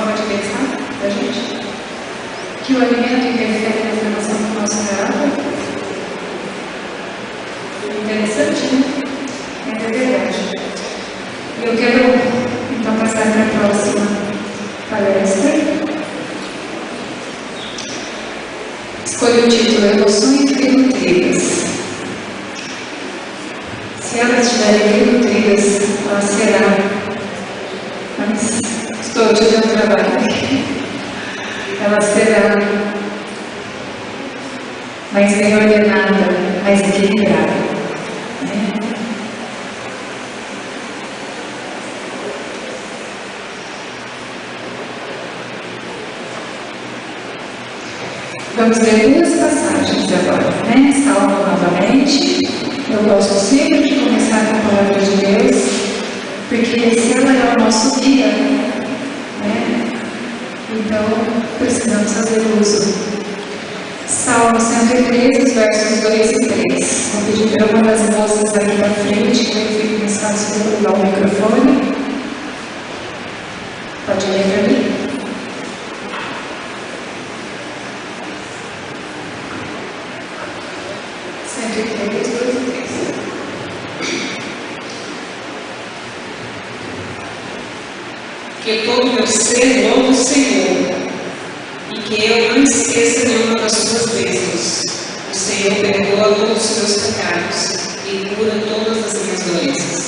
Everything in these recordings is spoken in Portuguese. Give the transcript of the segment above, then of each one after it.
forma de pensar da gente? Que o alimento interfere na formação do nosso caráter? Interessante, né? É verdade. Eu quero, então, passar para a próxima palestra. Escolhi o título Emoções Desnutridas. Se elas estiverem desnutridas, ela será. Mas estou te dando trabalho aqui. Ela será mais bem ordenada, mais equilibrada. Né? Vamos ler duas passagens agora, né? Salmo novamente. Eu gosto sempre de começar com a palavra de Deus, porque se ela é o nosso guia, né? Então precisamos fazer uso. Salmo 103, versos 2 e 3. Vou pedir para uma das moças aqui na frente, que eu fico mais fácil de ligar o microfone. Pode ler para mim? Que todo meu ser louve o Senhor, e que eu não esqueça nenhuma das suas bênçãos. O Senhor perdoa todos os meus pecados e cura todas as minhas doenças.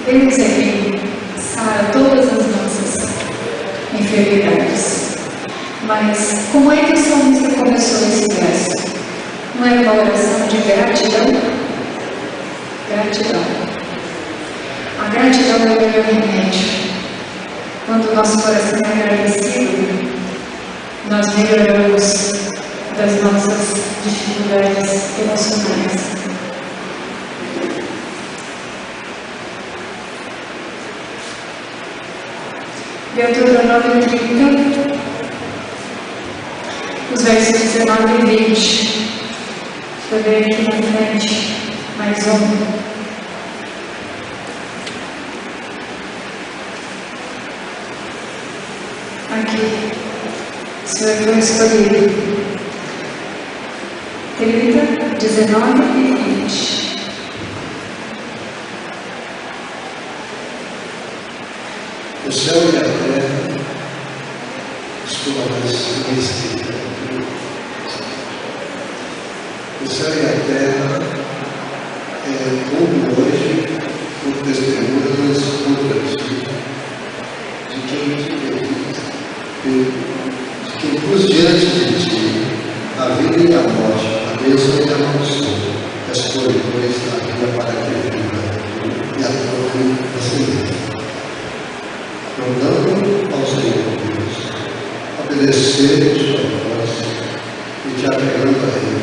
Deus é quem sara todas as nossas enfermidades. Mas como é que o salmista começou esse verso? Não é uma oração de gratidão? Gratidão. A gratidão é o melhor remédio. Quando o nosso coração é agradecido, nós melhoramos das nossas dificuldades emocionais. Deuteronômio 30, os versos 19 e 20. Deixa eu ver aqui na frente, mais um. Aqui, o Senhor foi escolhido. 30, 19 e 20. O céu e a terra, desculpa, mas esqueci. O céu e a terra ouvem hoje por testemunhas contra ti, de quem pus diante de ti a vida e a morte, a bênção e a maldição. Escolhe, pois, a vida para que viva e a morte a semente. Rogando ao Senhor Deus, obedecer sua voz e te apegando a Ele,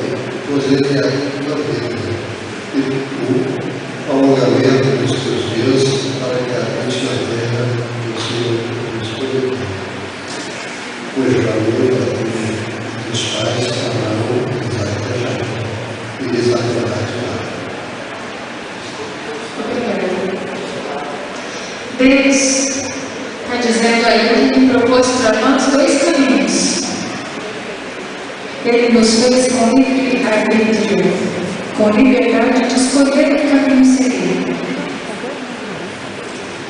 pois Ele é a tua vida e o alongamento dos teus dias para que habite na terra do Senhor escolheu. Pois já ouviu a Deus dos pais que amaram Isaac e Jacó, e lhes acordará. Deus está dizendo aí que propôs para nós dois caminhos. Ele nos fez com livre arbítrio, com liberdade de escolher que caminho seguir.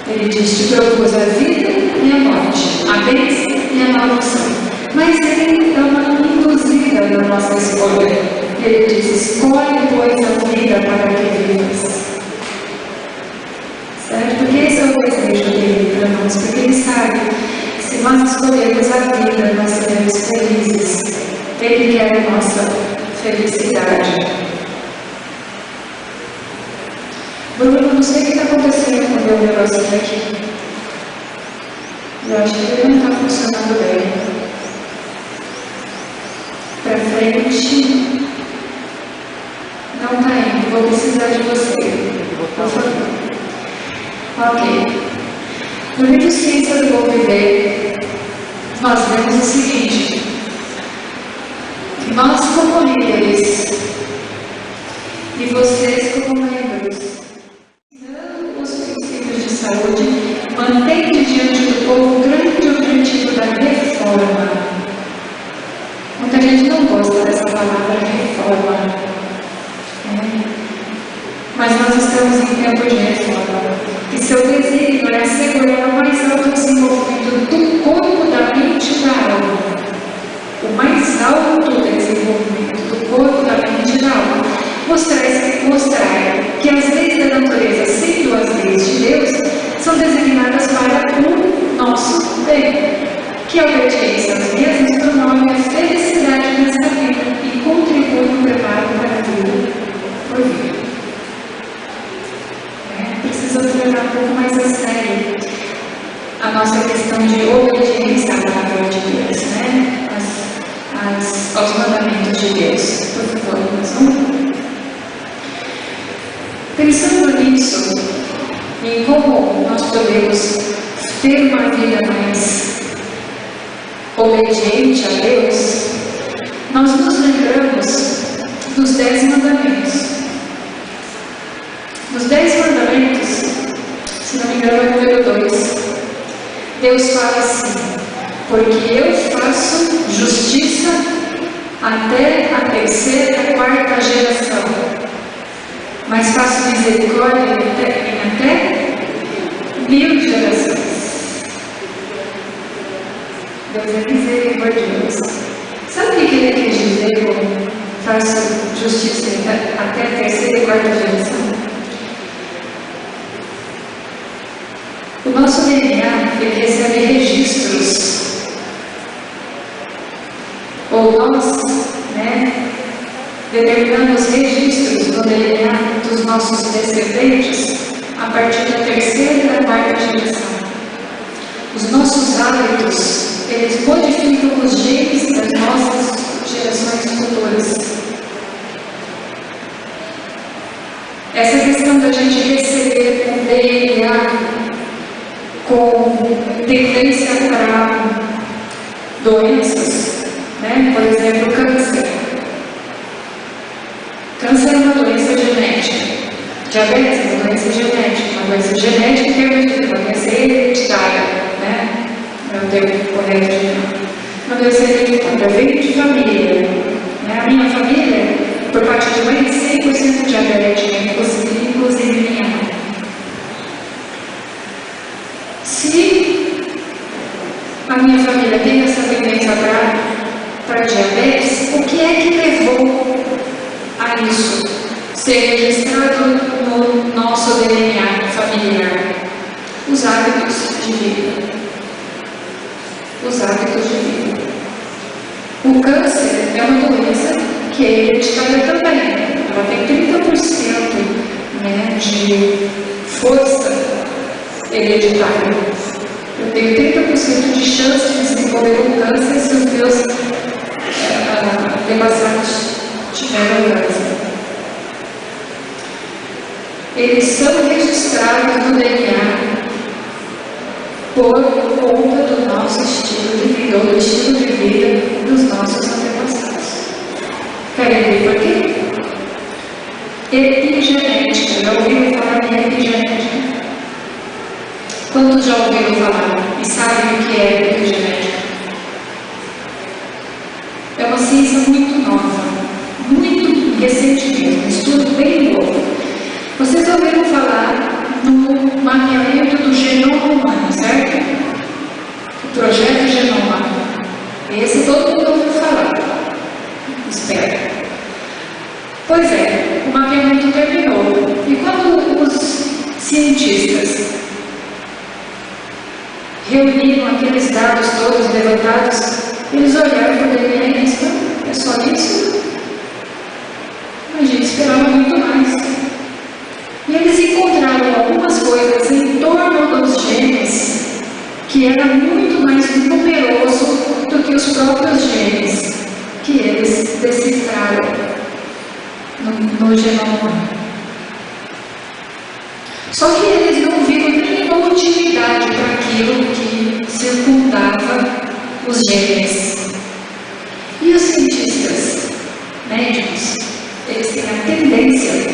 Ele diz: te propôs a vida e a morte, a bênção e a maldição. Mas ele dá uma induzida na nossa escolha. Ele diz: escolhe, pois, a vida para que vivas. Certo? Porque esse é o desejo dele para nós, porque ele sabe que se nós escolhermos a vida, nós seremos felizes. Ele quer a nossa felicidade. Bruno, não sei o que está acontecendo com o meu negócio aqui. Eu acho que ele não está funcionando bem. Para frente. Não está indo. Vou precisar de você. Por favor. Ok. No livro Ciência do Bom Viver, nós vemos o seguinte: nós como líderes e vocês como membros, os princípios de saúde, mantém diante do povo forma. Mas nós estamos em tempo de reforma. E seu desígnio é assegurar o mais alto desenvolvimento do corpo, da mente e da alma. O mais alto desenvolvimento do corpo, da mente e da alma. Mostrar que as leis da natureza, sendo as leis de Deus, são designadas para o nosso bem. Que a obediência às mesmas promove a felicidade nesta vida e contribui no preparo para a vida por vir. Precisamos levar um pouco mais a sério a nossa questão de obediência à palavra de Deus, né? Aos mandamentos de Deus. Por favor, mais um. Pensando nisso, em como nós podemos ter uma vida mais obediente a Deus, nós nos lembramos dos 10 mandamentos. Nos 10 mandamentos, se não me engano, é o número 2. Deus fala assim: porque eu faço justiça até a 3ª e a 4ª geração, mas faço misericórdia em até 1000 gerações. Deus é misericordioso. Sabe o que ele quer dizer com faço justiça até a 3ª e 4ª geração? O nosso DNA, ele recebe registros, ou nós, determinamos registros no DNA dos nossos descendentes a partir da 3ª e da 4ª geração. Os nossos hábitos, eles modificam os genes das nossas gerações futuras. Essa questão da gente receber um DNA com tendência para doenças, por exemplo, câncer. Câncer é uma doença genética. Diabetes é uma doença genética. Uma doença genética em termos de uma doença hereditária, é o termo correto de uma doença hereditária. Vem de família. A minha família, por parte de mãe, é 100% diabética, inclusive minha mãe. Se a minha família tem essa tendência para diabetes, o que é que levou a isso ser registrado no nosso DNA familiar? Os hábitos de vida. Os hábitos de vida. O câncer é uma doença que é hereditária também. Ela tem 30% de força hereditária. Eu tenho 30% de chance de desenvolver um câncer se os meus antepassados tiveram câncer. Eles são registrados no DNA por conta do nosso estilo de vida, ou do estilo de vida dos nossos antepassados. Querem ver por quê? Epigenética. Já ouviram falar em epigenética? Quantos já ouviram falar e sabem o que é epigenética? É uma ciência muito nova, muito recente mesmo, um estudo bem novo. Vocês ouviram falar no mapeamento do genoma humano, certo? O projeto Genoma. Esse todo mundo ouviu falar. Espero. Pois é, o mapeamento terminou. E quando os cientistas reuniram aqueles dados todos levantados, eles olharam para o DNA e disseram: é só isso? A gente esperava muito mais. E eles encontraram algumas coisas em torno dos genes que era muito mais numeroso do que os próprios genes que eles decifraram no genoma. Só que eles não viram nenhuma utilidade para aquilo que circundava os genes. E os cientistas médicos, eles têm a tendência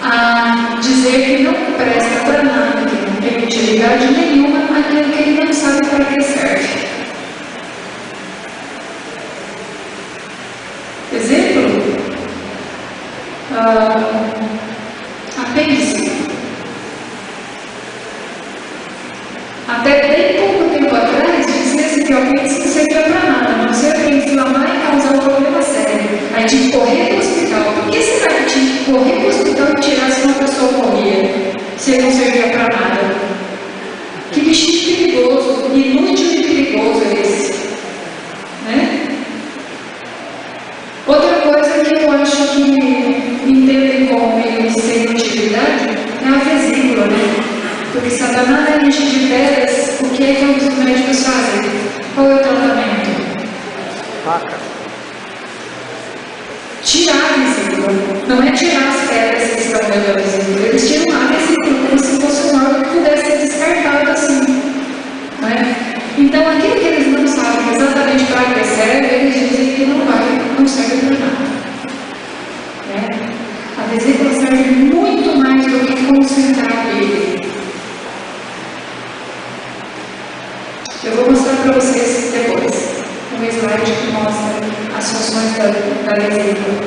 a dizer que não presta para nada, que não tem utilidade nenhuma, aquilo que ele não sabe para que serve. Exemplo? Até bem pouco tempo atrás, dizia-se que o apêndice não servia para nada, a não ser para inflamar e causar um problema sério. Aí tinha que correr para o hospital. Por que será que tinha que correr para o hospital e tirar se uma pessoa morria, se ele não servia para nada? Que bichinho perigoso, inútil e perigoso é esse. Né? Outra coisa que eu acho que entendem como meio sem utilidade é a vesícula, né? Porque Satanás enche de pedras, o que é que os médicos fazem? Qual é o tratamento? Faca. Tirar a vesícula. Não é tirar as pedras que estão dentro da vesícula. Eles tiram a vesícula como se fosse um órgão que pudesse ser descartado assim. Não é? Então, aquilo que eles não sabem exatamente para que serve, eles dizem que não serve para nada. Né? A vesícula serve muito mais do que concentrar ele. Eu vou mostrar para vocês depois um slide que mostra as funções da vesícula.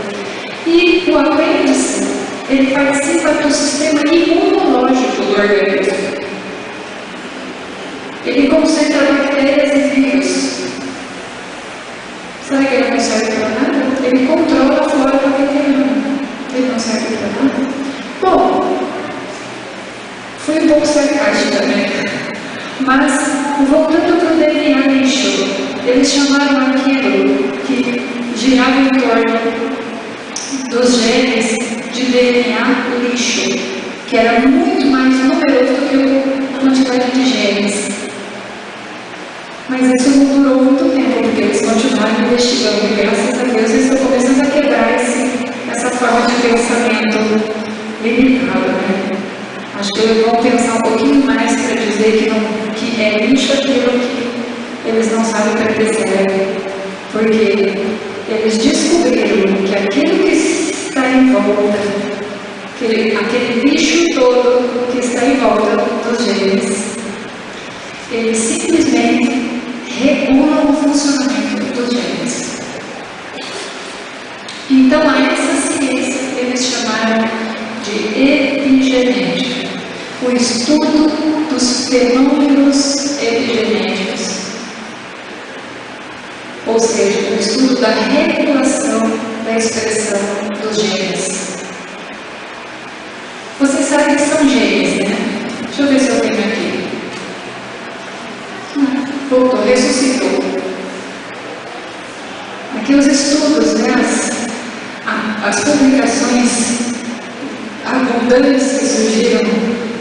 E o apêndice, ele participa do sistema imunológico do organismo. Ele concentra bactérias e vírus. Será que ele não serve para nada? Ele controla a flora bacteriana. Ele não serve para nada? Bom, fui um pouco sarcástica, né? Mas, voltando para o DNA lixo, eles chamaram aquilo que girava em torno dos genes de DNA lixo, que era muito mais numeroso do que a quantidade de genes. Mas isso não durou muito tempo, porque eles continuaram investigando, e graças a Deus eles estão começando a quebrar essa forma de pensamento limitado, né? Acho que eles vão pensar um pouquinho mais para dizer que é lixo aquilo que eles não sabem para que serve. Porque eles descobriram que aquilo que está em volta, aquele lixo todo que está em volta dos genes, eles simplesmente regulam o funcionamento dos genes. Então, a essa ciência eles chamaram de epigenética, o estudo dos fenômenos epigenéticos, ou seja, o estudo da regulação da expressão dos genes. Vocês sabem que são genes, né? Deixa eu ver se eu tenho aqui. Voltou, ressuscitou. Aqui os estudos, né? As publicações abundantes que surgiram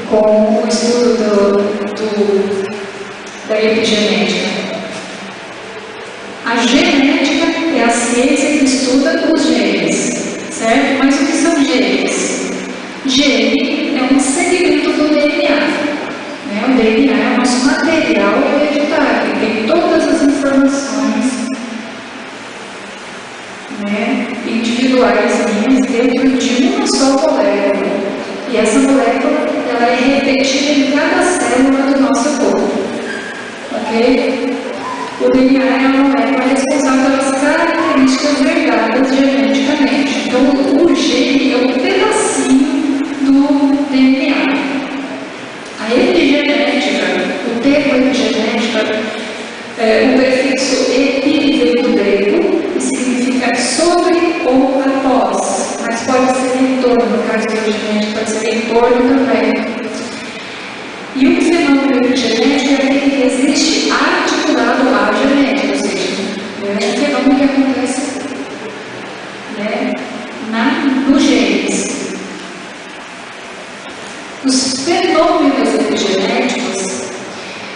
com o estudo da epigenética. A genética é a ciência que estuda os genes, certo? Mas o que são genes? Gene é um segmento do DNA. Né? O DNA é o nosso material hereditário, tem todas as informações, né, individuais dentro de uma só molécula. E essa molécula ela é repetida em cada célula do nosso corpo. Ok? O DNA é uma molécula responsável pelas características herdadas geneticamente. Então, o gene é um pedacinho do DNA. A epigenética, o termo epigenética, o prefixo epi vem do grego e significa sobre ou após, mas pode ser em torno, no caso da genética, pode ser em torno também. E um fenômeno epigenético é aquele que existe articulado à genética, ou seja, é um fenômeno que acontece, né, nos genes. Os fenômenos epigenéticos,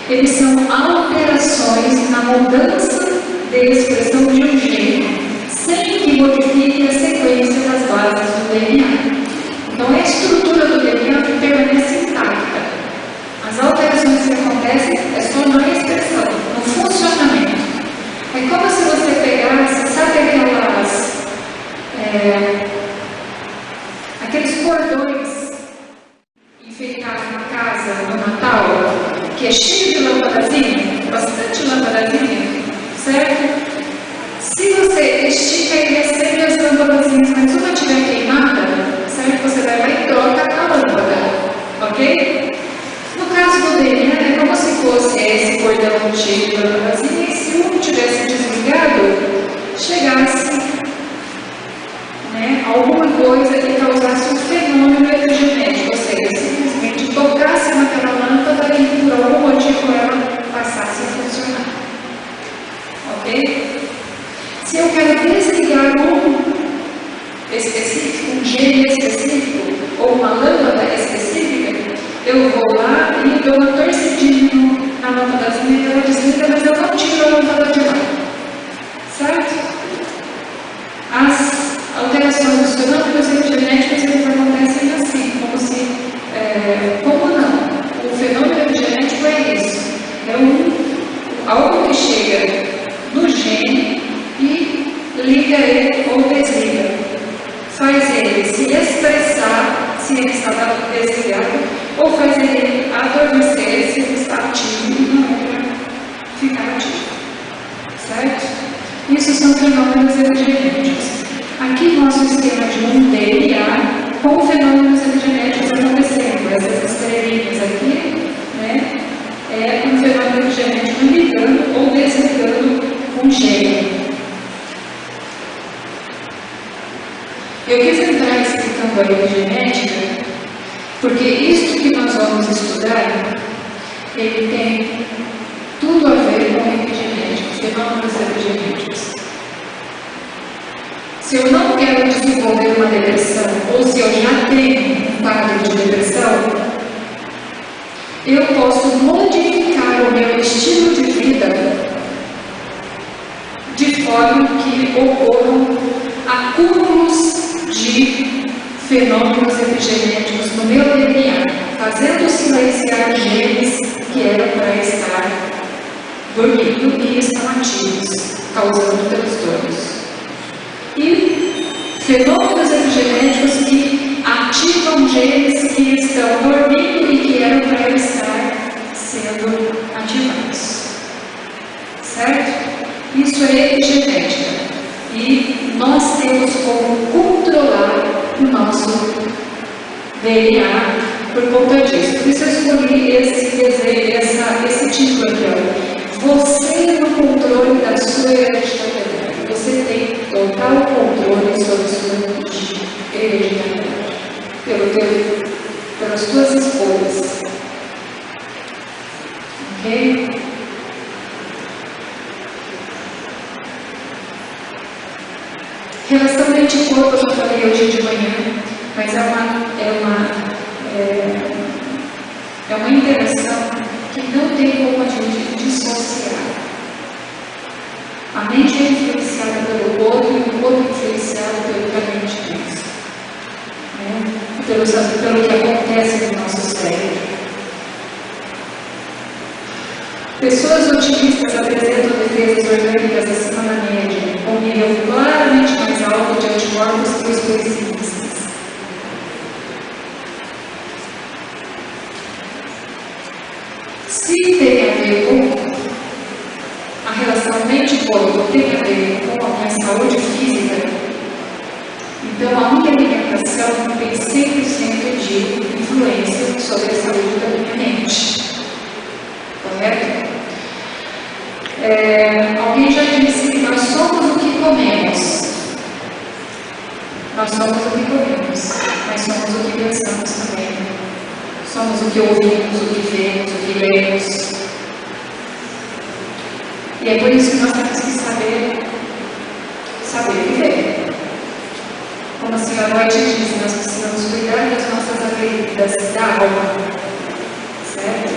eles são alterações na mudança de expressão de um gene, sem que modifique a sequência das bases do DNA. Então, a estrutura do DNA permanece intacta. As alterações que acontecem é só na expressão, no funcionamento. É como se você pegasse, sabe aqueles cordões enfeitados na casa no Natal, que é cheio de lâmpadazinha, bastante lâmpadazinha, certo? Se você estica e recebe as lâmpadazinhas, mas uma estiver queimada, certo? Você vai lá e troca a lâmpada, ok? No caso do DNA, é como se fosse perdão cheio de glândulazinha, e se um tivesse desligado, chegasse, né, alguma coisa que causasse um fenômeno epigenético, ou seja, simplesmente tocasse naquela lâmpada e por algum motivo ela passasse a funcionar. Ok? Se eu quero desligar um específico, um gene específico, ou uma lâmpada específica, eu vou lá e dou uma torcidinha na lâmpadazinha e ela desliga, mas eu não tiro a lâmpada de lá. Certo? As alterações dos fenômenos epigenéticos eles acontecem assim, como não? O fenômeno epigenético é isso. É algo que chega no gene e liga ele ou desliga. Faz ele se expressar se ele está desligado, ou faz ele adormecer se ele está ativo e não é para ficar ativo. Certo? Isso são fenômenos epigenéticos. Aqui nosso esquema de um DNA com fenômenos epigenéticos acontecendo. Essas estrelinhas aqui, né, é um fenômeno epigenético ligando ou desligando um gene. Eu quis entrar explicando a epigenética, porque isto que nós vamos estudar, ele tem tudo a ver com epigenética, fenômenos epigenéticos. Se eu não quero desenvolver uma depressão, ou se eu já tenho um quadro de depressão, eu posso modificar o meu estilo de vida de forma que ocorram acúmulos de fenômenos epigenéticos no meu DNA, fazendo silenciar genes que eram para estar dormindo e estão ativos, causando transtornos. E fenômenos epigenéticos que ativam genes que estão dormindo e que eram para estar sendo ativados. Certo? Isso é epigenética. E nós temos como controlar o nosso DNA por conta disso. Por isso eu escolhi esse título aqui, ó. Você no controle da sua hereditariedade. Você tem total controle sobre sua hereditariedade. Pelas suas escolhas. Ok? Relação mente-corpo, eu já falei hoje de manhã, mas é uma interação que não tem como a gente dissociar. A mente é influenciada pelo corpo e o corpo é influenciado pelo que a mente pensa. Pelo que acontece no nosso cérebro. Pessoas otimistas apresentam defesas orgânicas acima da média, com um nível claramente mais alto de anticorpos que os pessimistas. Se tem a ver com a relação mente-corpo, tem a ver com a minha saúde física, então a minha alimentação tem 100% de influência sobre a saúde da minha mente. Correto? Alguém já disse que nós somos o que comemos. Nós somos o que comemos, mas somos o que pensamos também. Somos o que ouvimos, o que vemos, o que lemos. E é por isso que nós temos que saber viver. Como a senhora White disse, nós precisamos cuidar das nossas feridas da alma. Certo?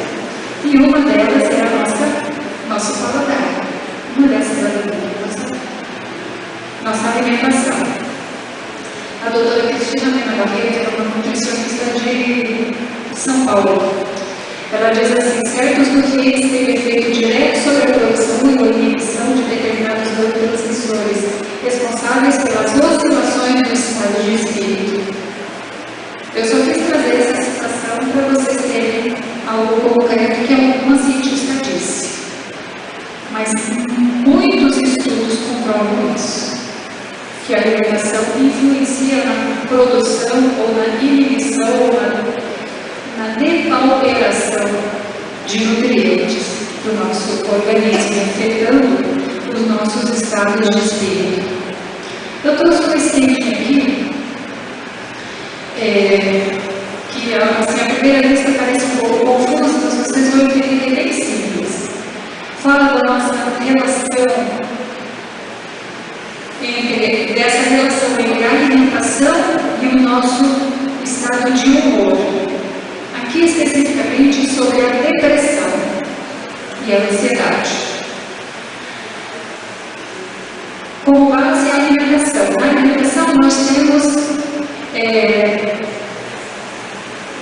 E uma delas é nosso paladar. Uma dessas é nossa alimentação. A doutora Cristina Mena Barreto é uma nutricionista de São Paulo. Ela diz assim: certos nutrientes têm efeito direto sobre a produção e a inibição de determinados neurotransmissores, responsáveis pelas oscilações do estado de espírito. Eu só quis trazer essa citação para vocês terem algo concreto que alguma cientista disse. Mas muitos estudos comprovam isso, que a alimentação influencia na produção ou na inibição ou na depauperação de nutrientes do nosso organismo, afetando os nossos estados de espírito. Eu trouxe um exemplo aqui, que assim, a primeira vista parece um pouco confusa, mas vocês vão entender que é bem simples. Fala da nossa relação, dessa relação entre a alimentação e o nosso estado de humor. Aqui especificamente sobre a depressão e a ansiedade. Como base a alimentação. Na alimentação nós temos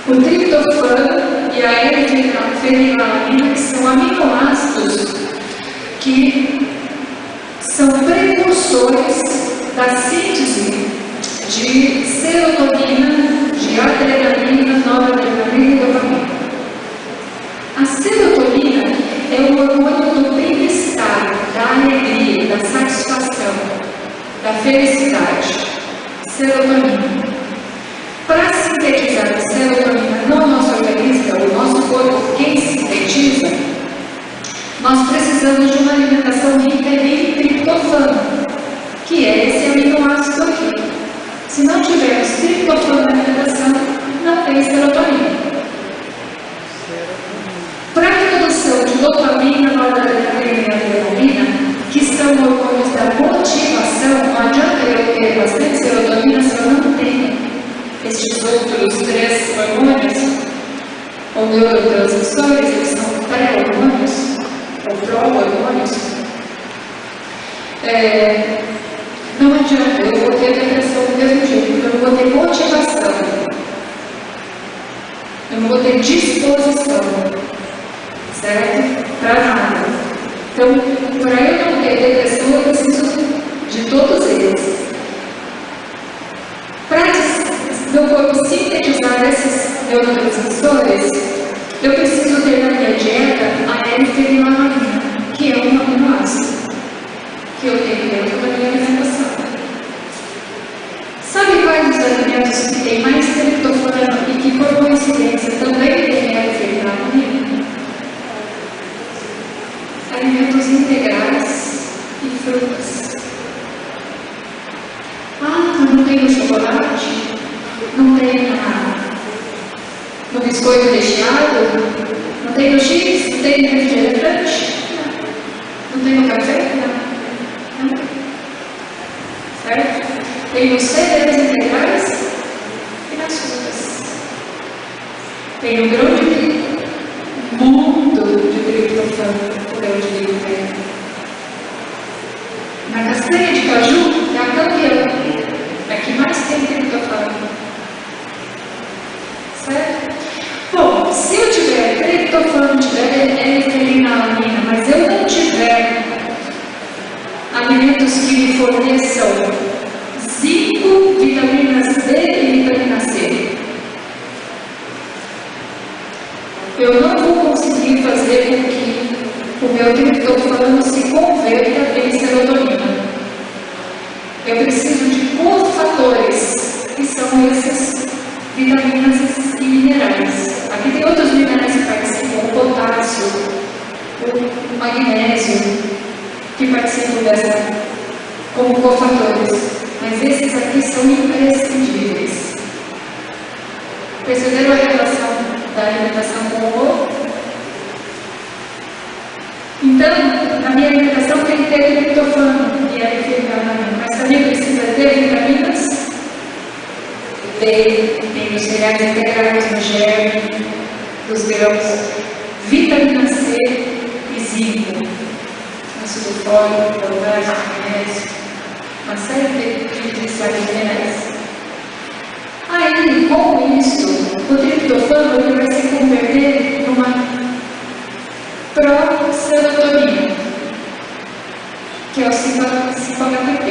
o triptofano e a L-fenilalanina, que são aminoácidos que são precursores da síntese de serotonina, de adrenalina, noradrenalina e dopamina. A serotonina é o hormônio do bem-estar, da alegria, da satisfação, da felicidade. Serotonina. Para sintetizar a serotonina no nosso organismo, o nosso corpo, quem sintetiza, nós precisamos de uma alimentação rica em triptofano, que é esse aminoácido aqui. Se não tivermos triptofano na alimentação, não tem serotonina. Para a produção de dopamina, noradrenalina e adrenalina, que são hormônios da motivação, não adianta eu ter bastante serotonina se eu não tenho estes outros 3 hormônios, ou neurotransmissores, eles são pré-hormônios, ou pró-hormônios. Não adianta, eu vou ter depressão do mesmo jeito, eu não vou ter motivação, eu não vou ter disposição, certo? Para nada. Então, para eu não ter depressão, eu preciso de todos eles. Para meu corpo sintetizar esses neurotransmissores, eu preciso ter na minha dieta a L-fenilalanina, que é um aminoácido que eu tenho dentro da minha alimentação. Sabe quais os alimentos que têm mais triptofano e que, por coincidência, também têm L-fenilalanina? Alimentos integrais e frutas. Ah, não tem no chocolate? Não tem no biscoito recheado? Não tem no chips? Não tem no refrigerante? Não tem no café? Não. Certo? Tem nos cereais integrais e nas frutas. Tem no grão de trigo, mundo de triptofano, o grão de trigo. Na castanha de caju é a campeã, é a que mais tem triptofano. Certo? Bom, se eu tiver triptofano, tiver L-fenilalanina, mas eu não tiver alimentos que me forneçam zinco, vitaminas D e vitamina C, eu não vou conseguir fazer com que o meu triptofano se converta em serotonina. Eu preciso de cofatores, que são esses vitaminas e minerais. Aqui tem outros minerais que participam, o potássio, o magnésio, que participam dessa como cofatores. Mas esses aqui são imprescindíveis. Perceberam a relação da alimentação com o corpo? Então, na minha alimentação tem que ter triptofano e L-fenilalanina, mas também precisa ter vitaminas B, tem nos cereais integrais, no germe, dos grãos, vitamina C e zinco, ácido fólico, potássio, magnésio, uma série de sais minerais. Aí, com isso, o triptofano ele vai se converter numa pró-serotonina, que é o 5-HTP.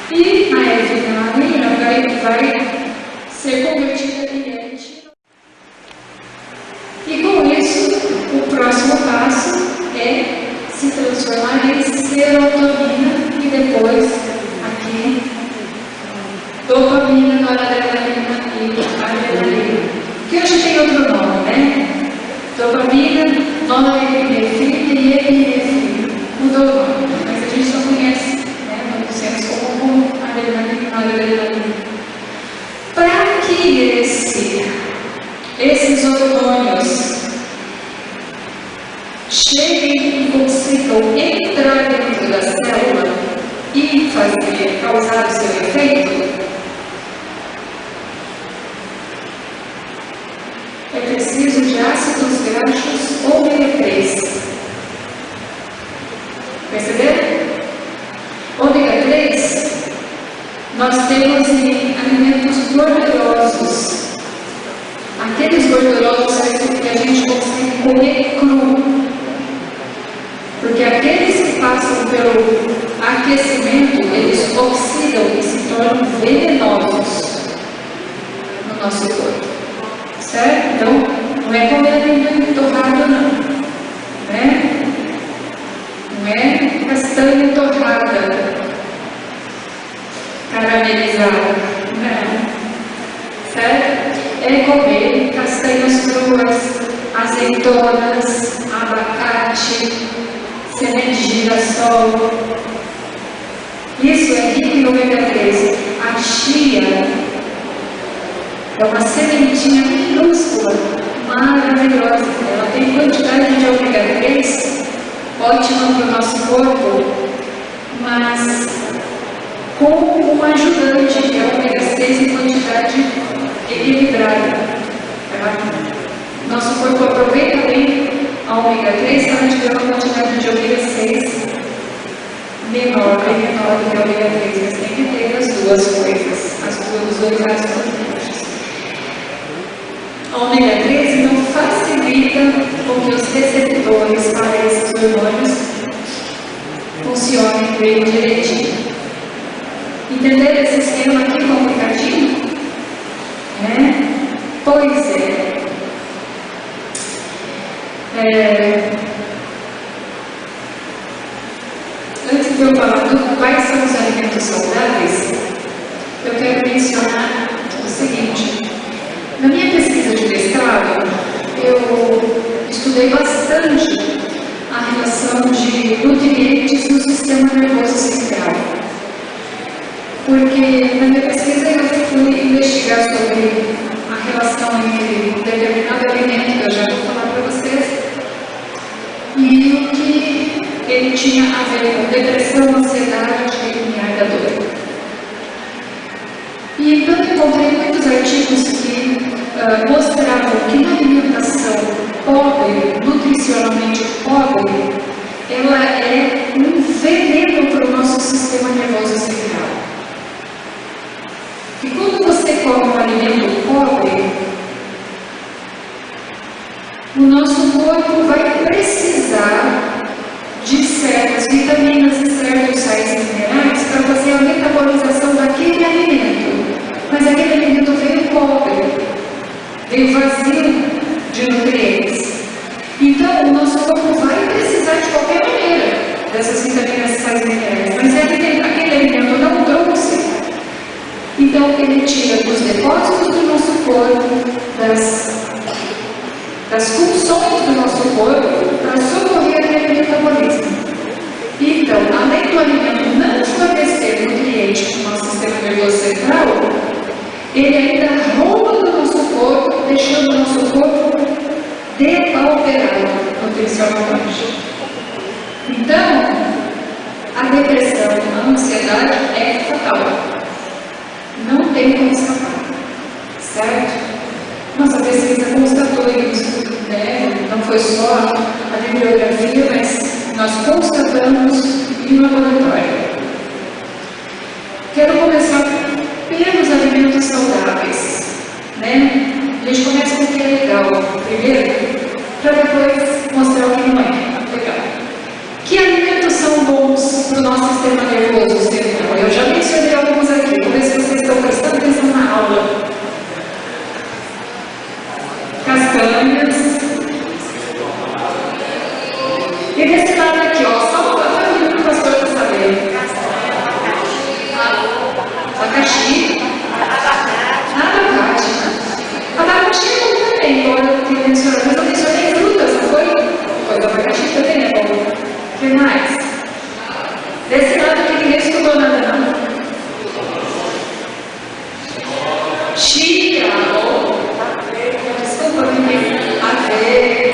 E a L-fenilalanina vai ser convertida em L. E com isso, o próximo passo é se transformar em serotonina e depois aqui dopamina, noradrenalina e adrenalina. Que hoje tem outro nome, né? Dopamina, noradrenalina cheguem e consigam entrar dentro da célula e causar o seu efeito, é preciso de ácidos graxos ômega 3. Perceberam? Ômega 3 nós temos em alimentos gordurosos. Aqueles gordurosos que a gente consegue comer cru. Porque aqueles que passam pelo aquecimento, eles oxidam e se tornam venenosos no nosso corpo. Certo? Então, não é comer amendoim torrado, não. Né? Não é castanha torrada, caramelizada. Não. Certo? É comer castanhas cruas, azeitonas, abacate, semente de girassol. Isso é rico em ômega 3. A chia é uma sementinha minúscula, maravilhosa. Ela tem quantidade de ômega 3 ótima para o nosso corpo, mas com um ajudante, que é o ômega 6 em quantidade equilibrada. Nosso corpo aproveita bem a ômega 3 se ela tiver uma quantidade de ômega 6 menor, bem menor do que a ômega 3, mas tem que ter as duas coisas, os dois ácidos graxos. A ômega 3 não facilita com que os receptores para esses hormônios funcionem bem direitinho. Entenderam esse esquema aqui complicadinho? Pois é. Antes de eu falar quais são os alimentos saudáveis, eu quero mencionar o seguinte. Na minha pesquisa de mestrado, eu estudei bastante a relação de nutrientes no sistema nervoso central. Porque na minha pesquisa eu fui investigar sobre a relação entre determinado alimento, que eu já vou falar para vocês, e o que ele tinha a ver com depressão, ansiedade e ar da dor. E então eu encontrei muitos artigos que mostravam que na alimentação pobre, nutricionalmente pobre, ela é um veneno para o nosso sistema nervoso central. E quando você come um alimento pobre, o nosso corpo vai precisar de certas vitaminas e certos sais minerais para fazer a metabolização daquele alimento. Mas aquele alimento veio pobre, veio vazio de nutrientes. Então, o nosso corpo vai precisar de qualquer maneira dessas vitaminas e sais minerais, mas aquele alimento não trouxe. Então, ele tira dos depósitos do nosso corpo, das funções do nosso corpo, para socorrer aquele metabolismo. Então, além do alimento não fornecer nutrientes para o nosso sistema nervoso central, ele ainda rouba do nosso corpo, deixando o nosso corpo depauperado nutricionalmente. Então, a depressão, a ansiedade é fatal. Não tem como escapar, certo? Nossa pesquisa constatou isso, né? Não foi só a bibliografia, mas nós constatamos em laboratório. Quero começar pelos alimentos saudáveis, né? A gente começa com o que é legal primeiro, para depois mostrar o que não é legal. Que alimentos são bons para o nosso sistema nervoso central? Eu já mencionei alguns aqui, vou ver se vocês estão prestando atenção na aula. Castanhas. E desse lado aqui, ó, só uma família para o pastor para saber. Abacaxi. Abacate. Abacaxi é bom também, embora eu tenha mencionado, mas eu mencionei frutas, não foi? Pois abacaxi também é bom. O que mais? Desse lado aqui ninguém estudou nada, não. Chia, desculpa, aveia,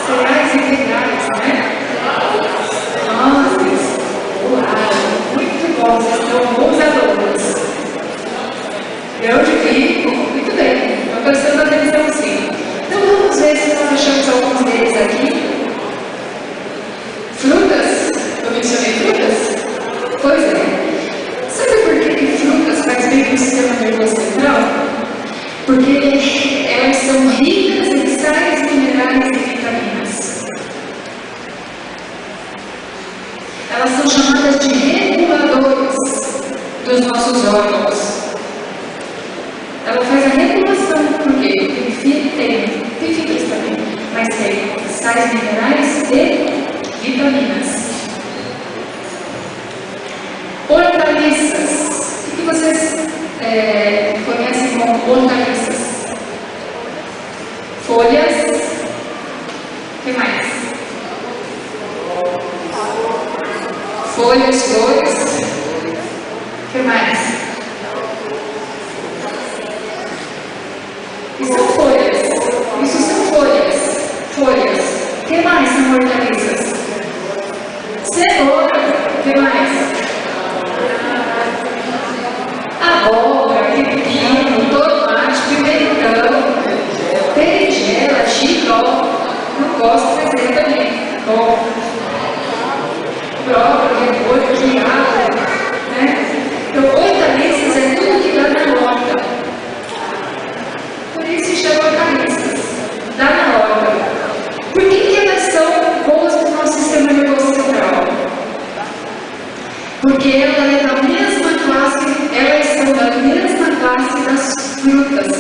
cereais integrais, né? Frutas? Eu mencionei frutas? Pois é. Sabe por que frutas faz bem para o sistema nervoso central? Porque elas são ricas em sais minerais e vitaminas. Elas são chamadas de reguladores dos nossos órgãos. Ela faz a regulação, porque tem fibras também, mas tem sais minerais e vitaminas. Hortaliças. O que vocês conhecem como hortaliças? Folhas. O que mais? Folhas, flores. O que mais? E são folhas. Isso são folhas. Folhas. O que mais são hortaliças? Cenoura. O que mais? Abóbora, pepino, tomate, pimentão, berinjela, xiló. Não gosto, mas é também. Bom. Brócolis, repolho, quiabo, né? Então, hortaliças é tudo que dá na horta. Por isso se chama hortaliças. Dá na horta. Por que elas são boas para o nosso sistema nervoso central? Porque ela é da mesma classe, elas são da mesma classe das frutas,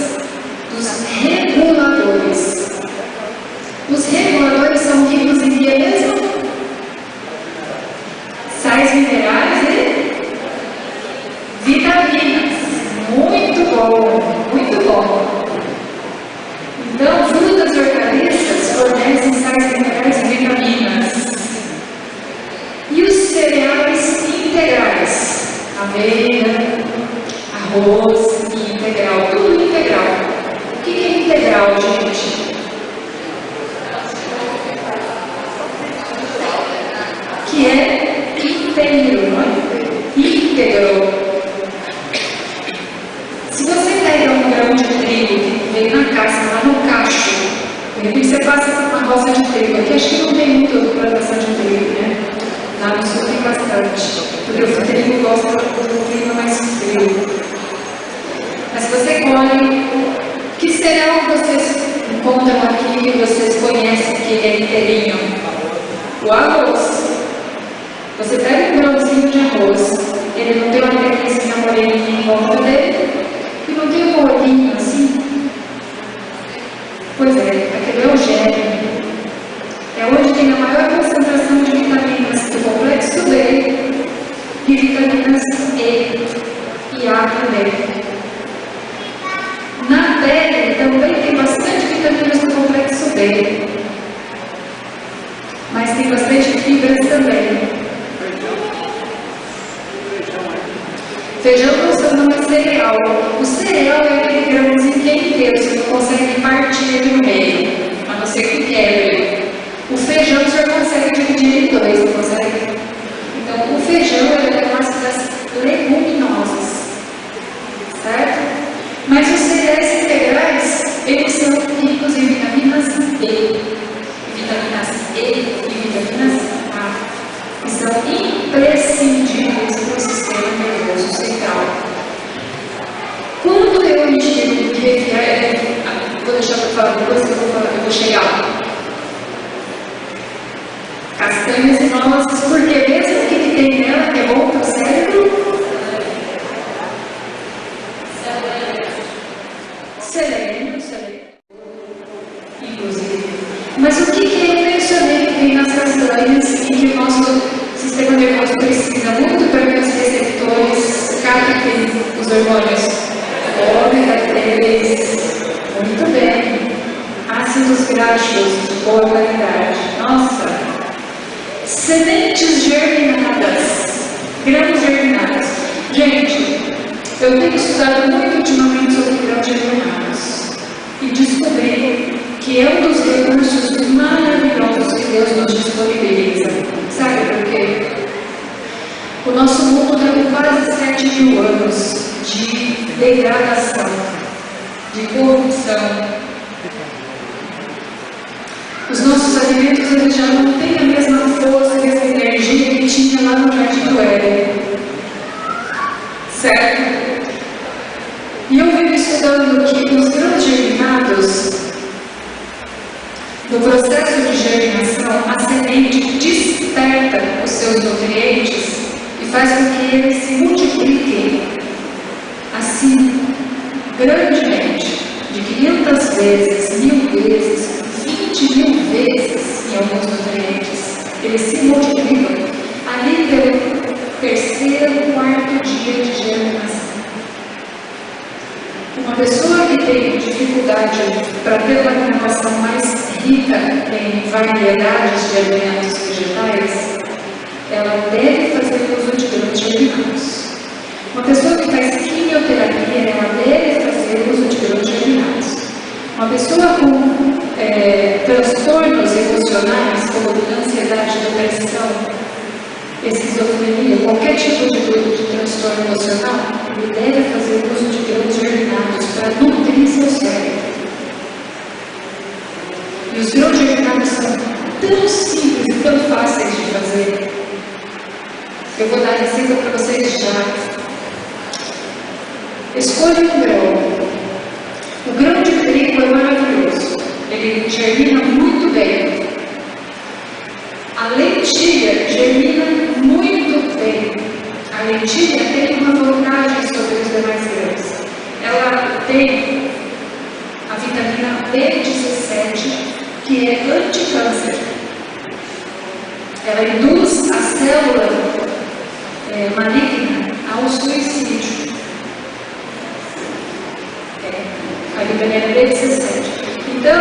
dos reguladores. Os reguladores são ricos em que mesmo? Sais minerais e vitaminas. Muito bom, muito bom. Então, frutas e hortaliças fornecem sais minerais e vitaminas. E os cereais integrais, aveia, arroz integral, tudo integral. O que é integral, gente? Que é inteiro, não é? Íntegro. Se você pega um grão de trigo que vem na casca, lá no cacho, de repente você passa por uma roça de trigo, aqui acho que não tem muita plantação de trigo, né? Lá no sul tem bastante, porque o trigo gosta do clima mais frio. Mas se você colhe, que cereal vocês encontram aqui que vocês conhecem que ele é inteirinho? O arroz. Você pega um grãozinho de arroz, ele não tem uma pequenininha moreninha em volta dele, e não tem um molhinho assim? Pois é, aquele é o germe. É onde tem a maior concentração de vitaminas do complexo B e vitaminas E e A também. Na pele também tem bastante vitaminas do complexo B, mas tem bastante fibras também. Feijão não é cereal. O cereal é aquele grãozinho que é inteiro, você não consegue partir ele no meio, a não ser que quebre. O feijão você consegue dividir em dois, não consegue? Então, o feijão é da classe das leguminosas, certo? Mas os cereais integrais, eles são ricos em vitaminas B, vitaminas E e vitaminas A, que são imprescindíveis para o sistema nervoso central. Quando eu ingiro vou deixar para falar depois que eu vou chegar lá. Castanhas e novas, porque mesmo que tem nela que é bom para o cérebro? Selênio, inclusive. Mas o que eu mencionei que tem nas castanhas e que o nosso sistema nervoso precisa muito para que os receptores captem os hormônios? Ômega 3, muito bem. Ácidos graxos de boa qualidade. Nossa! Sementes germinadas, grãos germinados. Gente, eu tenho estudado muito ultimamente sobre grãos germinados e descobri que é um dos recursos maravilhosos que Deus nos disponibiliza. Sabe por quê? O nosso mundo está com quase 7.000 anos de degradação, de corrupção. Os nossos alimentos eles já não têm a mesma força, ele se multiplique assim, grandemente, de 500 vezes, 1000 vezes, 20.000 vezes em alguns nutrientes. Eles se multiplicam ali pelo terceiro, quarto dia de germinação. Uma pessoa que tem dificuldade para ter uma alimentação mais rica em variedades de alimentos vegetais, ela deve fazer uso de grãos germinados. Uma pessoa que faz quimioterapia, ela deve fazer uso de grãos germinados. Uma pessoa com transtornos emocionais, como ansiedade, depressão, esquizofrenia, qualquer tipo de transtorno emocional, ele deve fazer uso de grãos germinados para nutrir seu cérebro. E os grãos germinados são tão simples e tão fáceis de fazer. Eu vou dar a receita para vocês já. Escolha um grão. O grão de trigo é maravilhoso. Ele germina muito bem. A lentilha germina muito bem. A lentilha tem uma vantagem sobre os demais grãos. Ela tem a vitamina B17, que é anticâncer. Ela induz a célula maligna ao suicídio. A vitamina B17. Então,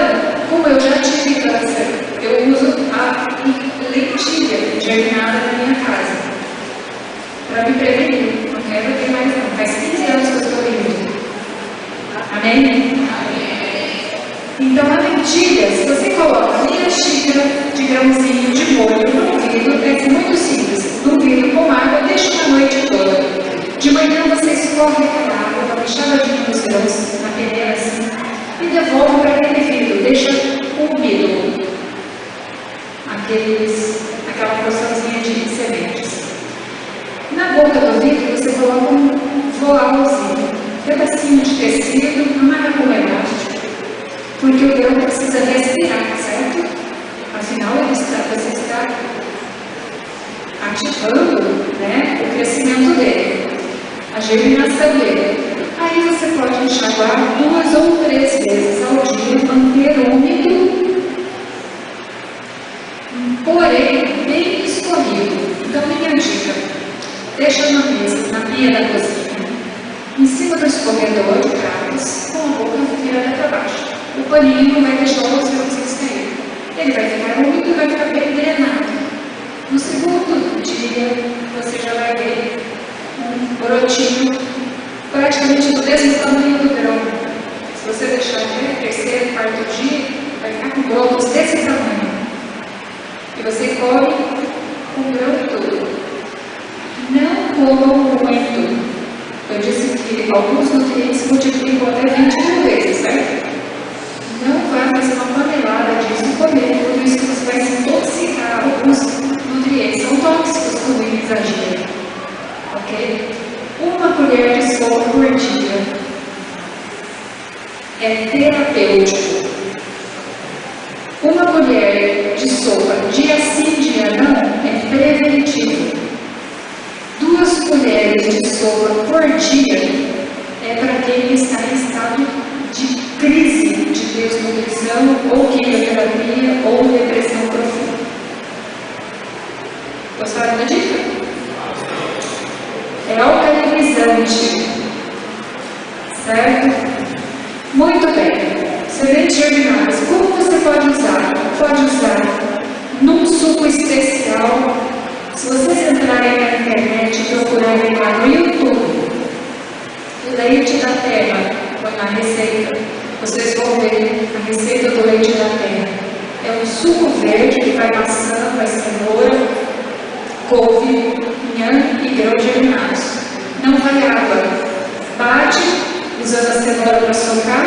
como eu já tive câncer, eu uso a lentilha germinada na minha casa para me prevenir. Não quero ter mais não. Faz 15 anos que eu estou indo. Amém? Então a lentilha, se você coloca meia xícara de grãozinho de molho no vidro, é muito simples. No vidro com água, deixa uma noite toda. De manhã você escorre aquela água, dá uma enxagadinha nos grãos, na peneira assim, e devolve para aquele vidro, deixa úmido aquela porçãozinha de sementes. Na boca do vidro você coloca um voalzinho, um pedacinho de tecido, amarra com elástico, porque o grão precisa respirar, certo? Afinal, você está ativando, né, o crescimento dele, a germinação dele. Aí você pode enxaguar 2 ou 3 vezes ao dia, manter úmido, porém bem escorrido. Então, minha dica: deixa na mesa, na pia da cozinha, em cima do escorredor de pratos, com a boca virada para baixo. O paninho não vai deixar os grãozinhos cair. Ele vai ficar úmido e vai ficar bem drenado. No segundo dia, você já vai ver um brotinho praticamente do mesmo tamanho do grão. Se você deixar até o terceiro, quarto dia, vai ficar com brotos desse tamanho. E você come com o grão todo. Não comam muito. Eu disse que alguns nutrientes multiplicam até 20.000 vezes, certo? Não vá fazer uma panelada disso e comer, por isso que você vai se intoxicar. Alguns nutrientes são tóxicos quando ele exagera. Ok? 1 colher de sopa por dia é terapêutico. 1 colher de sopa dia sim, dia não, é preventivo. 2 colheres de sopa por dia é para quem está em estado de crise de desnutrição ou quimioterapia ou depressão profunda. Gostaram da dica? É alcalinizante, certo? Muito bem. Sementes germinadas, como você pode usar? Pode usar num suco especial. Se vocês entrarem na internet e procurarem lá no YouTube, leite da terra, na receita, vocês vão ver a receita do leite da terra. É um suco verde que vai maçã, vai cenoura, couve, inhame e grãos germinados. Não vai água. Bate, usando a cenoura para socar,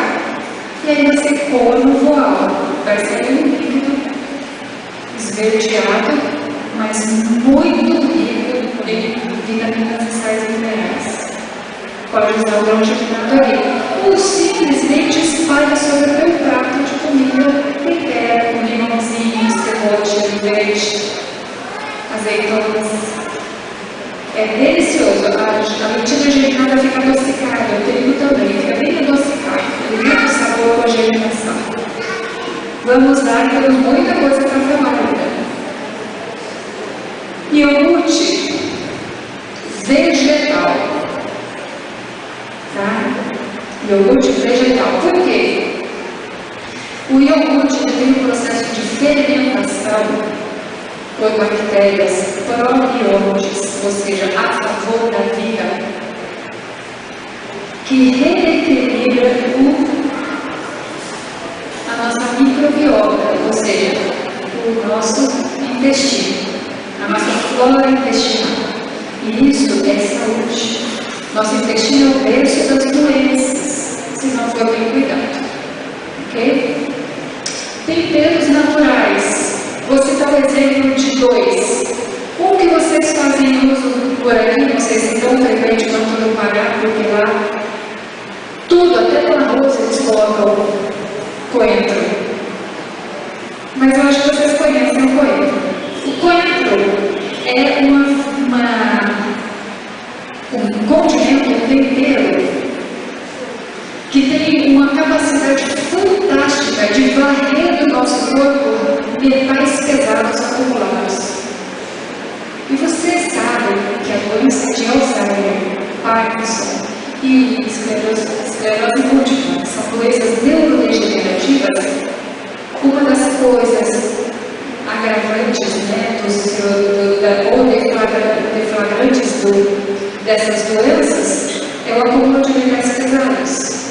e aí você coa no voal. Vai sair um líquido esverdeado, mas muito rico em vitaminas e sais minerais. Pode usar o grão germinado ali. Ou simplesmente espalha sobre o teu prato de comida, tempera com limãozinho, cebola, cheiro verde, azeitonas. É delicioso. A lentilha germinada fica adocicada, o trigo também, fica bem adocicado. Ele dá o sabor com a germinação. Vamos lá, temos muita coisa para falar ainda. Iogurte vegetal. Tá? Iogurte vegetal. Por quê? O iogurte tem um processo de fermentação por bactérias probióticas, ou seja, a favor da vida, que reequilibra a nossa microbiota, ou seja, o nosso intestino, a nossa flora intestinal. E isso é saúde. Nosso intestino é o berço das doenças, se não for bem cuidado. Ok? Temperos naturais. Vou citar o exemplo de 2. Um que vocês fazem uso por aqui, não sei se tão frequente quanto no Pará, porque lá tudo, até no arroz, eles colocam coentro. Mas eu acho que vocês conhecem o coentro. O coentro é um condimento, um tempero, que tem uma capacidade fantástica de varrer do nosso corpo metais pesados acumulados. E vocês sabem que a doença de Alzheimer, Parkinson e esclerose múltipla são doenças neurodegenerativas. Uma das coisas agravantes, né, ou deflagrantes dessas doenças é o acúmulo de metais pesados.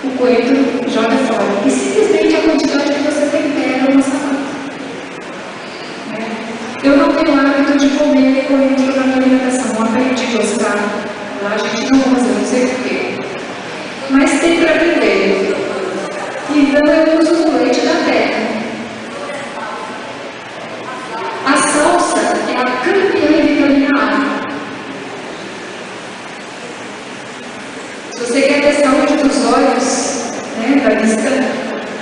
O coentro joga fora. E simplesmente a quantidade que você tempera uma salada. Eu não tenho hábito de comer coentro na minha alimentação. Não aprendi a gostar. Lá a gente não usa, não sei porquê. Mas tem para aprender. Então eu uso o leite da terra. A salsa é a campeã em vitamina A. Se você quer ter saúde dos olhos, né, da vista,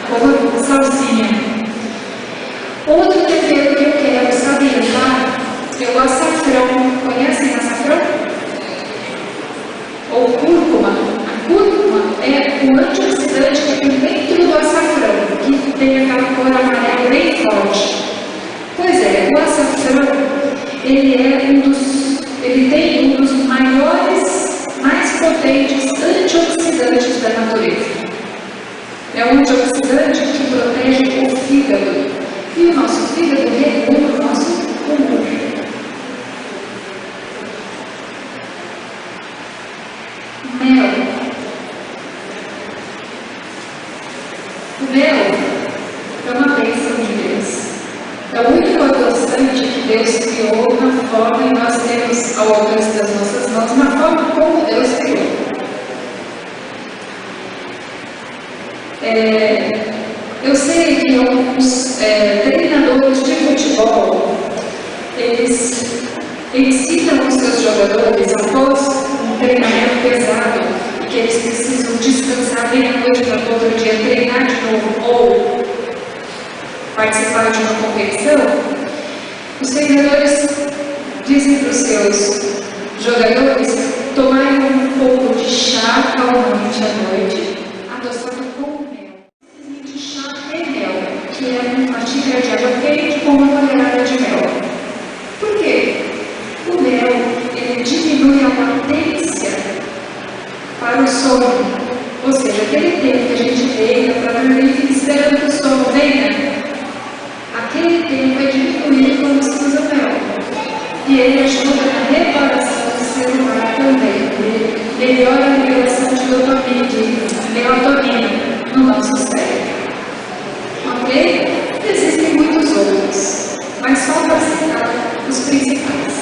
coma salsinha. Outro tempero que eu quero salientar é o açafrão. Conhecem açafrão? Ou cúrcuma. A cúrcuma é o antioxidante que tem dentro do açafrão, que tem aquela cor amarela bem forte. Pois é, o açafrão, ele tem um dos maiores, mais potentes antioxidantes da natureza. É um antioxidante que protege o fígado. E o nosso fígado regula o nosso humor. Mel. O mel é uma bênção de Deus. É o único adoçante que Deus criou na forma que nós temos ao alcance das nossas mãos, na forma como Deus criou. Eu sei que alguns treinadores de futebol, eles ensinam os seus jogadores após um treinamento pesado, que eles precisam descansar bem à noite para no outro dia treinar de novo ou participar de uma competição. Os treinadores dizem para os seus jogadores tomarem um pouco de chá calmante à noite, adoçado com mel. Simplesmente chá e mel, que é uma xícara de água quente com uma colherada de mel. Por quê? O mel, ele diminui a latência para o sono. Ou seja, aquele tempo que a gente deita para dormir e fica esperando que o sono venha, aquele tempo é diminuído quando se usa mel. E ele ajuda na reparação do celular também. Ele melhora a liberação de dopamina, de melatonina no nosso cérebro. Ok? Existem muitos outros, mas só para citar os principais.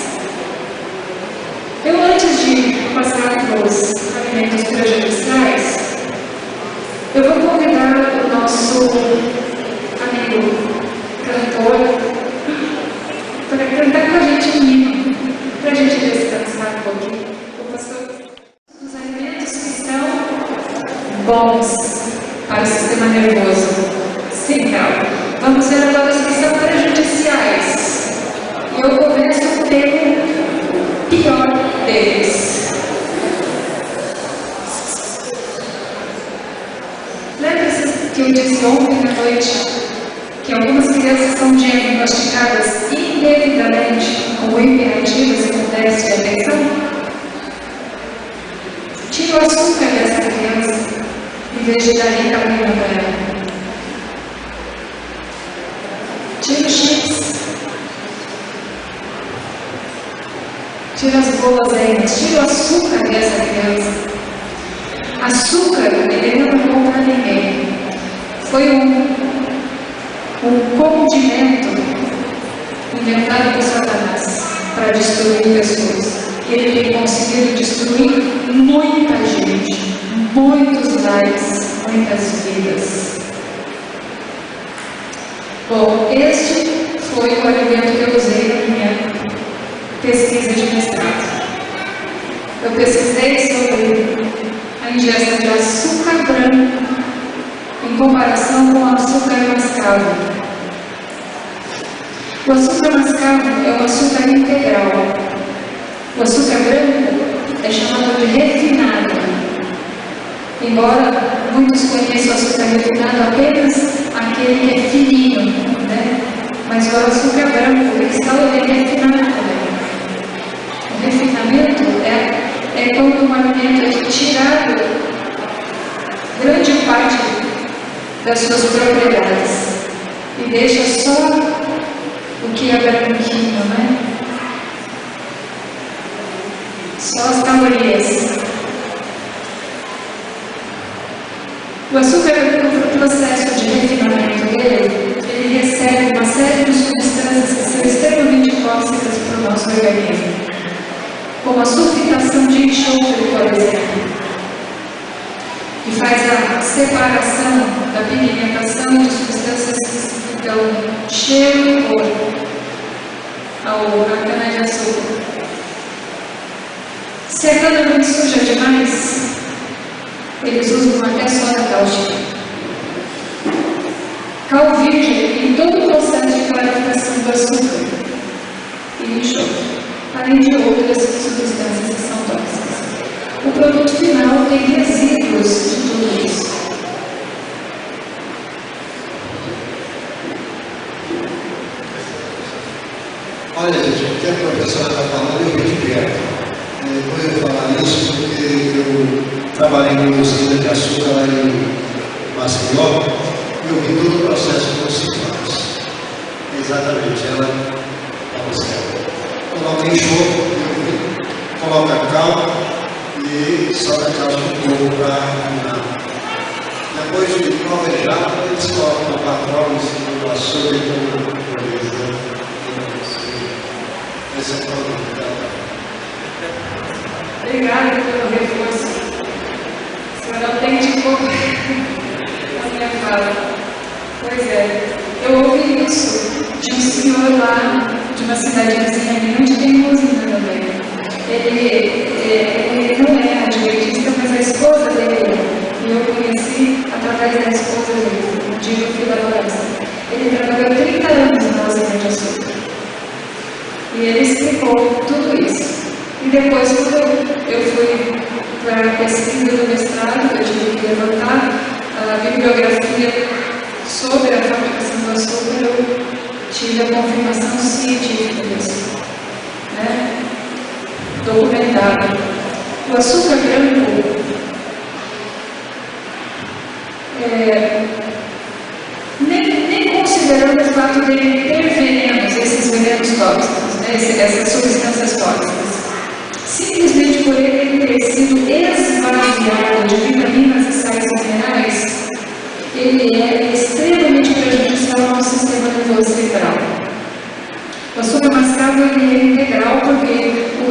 Eu, antes de passar para os alimentos prejudiciais, eu vou convidar o nosso amigo cantor para cantar com a gente um hino, para a gente descansar um pouquinho. O pastor, os alimentos que são bons para o sistema nervoso central. Vamos ver agora os que são prejudiciais. E eu começo pelo disse ontem à noite que algumas crianças são diagnosticadas indevidamente como hiperativas com déficit de atenção. Tira o açúcar dessa criança em vez de dar vitamina para ela. Tira os chips. Tira as guloseimas. Tira o açúcar dessa criança. Açúcar, ele não é bom para ninguém. Foi um condimento inventado por Satanás para destruir pessoas. Ele tem conseguido destruir muita gente, muitos lares, muitas vidas. Bom, este foi o alimento que eu usei na minha pesquisa de mestrado. Eu pesquisei sobre a ingesta de açúcar branco em comparação com o açúcar mascavo. O açúcar mascavo é um açúcar integral. O açúcar branco é chamado de refinado. Embora muitos conheçam o açúcar refinado apenas aquele que é fininho, né? Mas o açúcar branco, eles falam de refinado também. O refinamento é quando um alimento é tirado grande parte das suas propriedades e deixa só o que é branquinho, né? Só as calorias. O açúcar, no processo de refinamento dele, ele recebe uma série de substâncias que são extremamente tóxicas para o nosso organismo, como a sulfitação de enxofre, por exemplo, que faz a separação da pigmentação de substâncias que dão cheiro e cor à cana-de-açúcar. Se a cana não suja demais, eles usam até soda cáustica. Cal virgem em todo o processo de clarificação do açúcar e enxofre, além de outras substâncias que são tóxicas. O produto final tem resíduos de tudo isso. Olha, gente, o que a professora está falando, eu vi de perto. Eu vou falar isso porque eu trabalhei em uma usina de açúcar lá em Maceió e eu vi todo o processo que se faz. Exatamente, ela fala certo. Coloca enxofre, coloca cal e soda cáustica de novo para afinar. Depois de alvejado, eles colocam uma patrona em cima do açúcar e todo o esse é o produto dela. Obrigada pelo reforço. A senhora autenticou a minha fala. Pois é, eu ouvi isso de um senhor lá, de uma cidade vizinha, onde tem uma usina também. Ele não é adventista, mas a esposa dele, e eu conheci através da esposa dele, no dia que eu fui da palestra. Ele trabalhou 30 anos na usina de açúcar. E ele explicou tudo isso. E depois, quando eu fui para a pesquisa do mestrado, eu tive que levantar a bibliografia sobre a fabricação do açúcar, eu tive a confirmação científica disso, né? Documentada. O açúcar branco nem considerando o fato de ele ter venenos, esses venenos tóxicos, né? Essas substâncias tóxicas, simplesmente por ele ter sido esvaziado de vitaminas e sais minerais, ele é extremamente prejudicial ao nosso sistema nervoso central. O açúcar mascavo ele é integral porque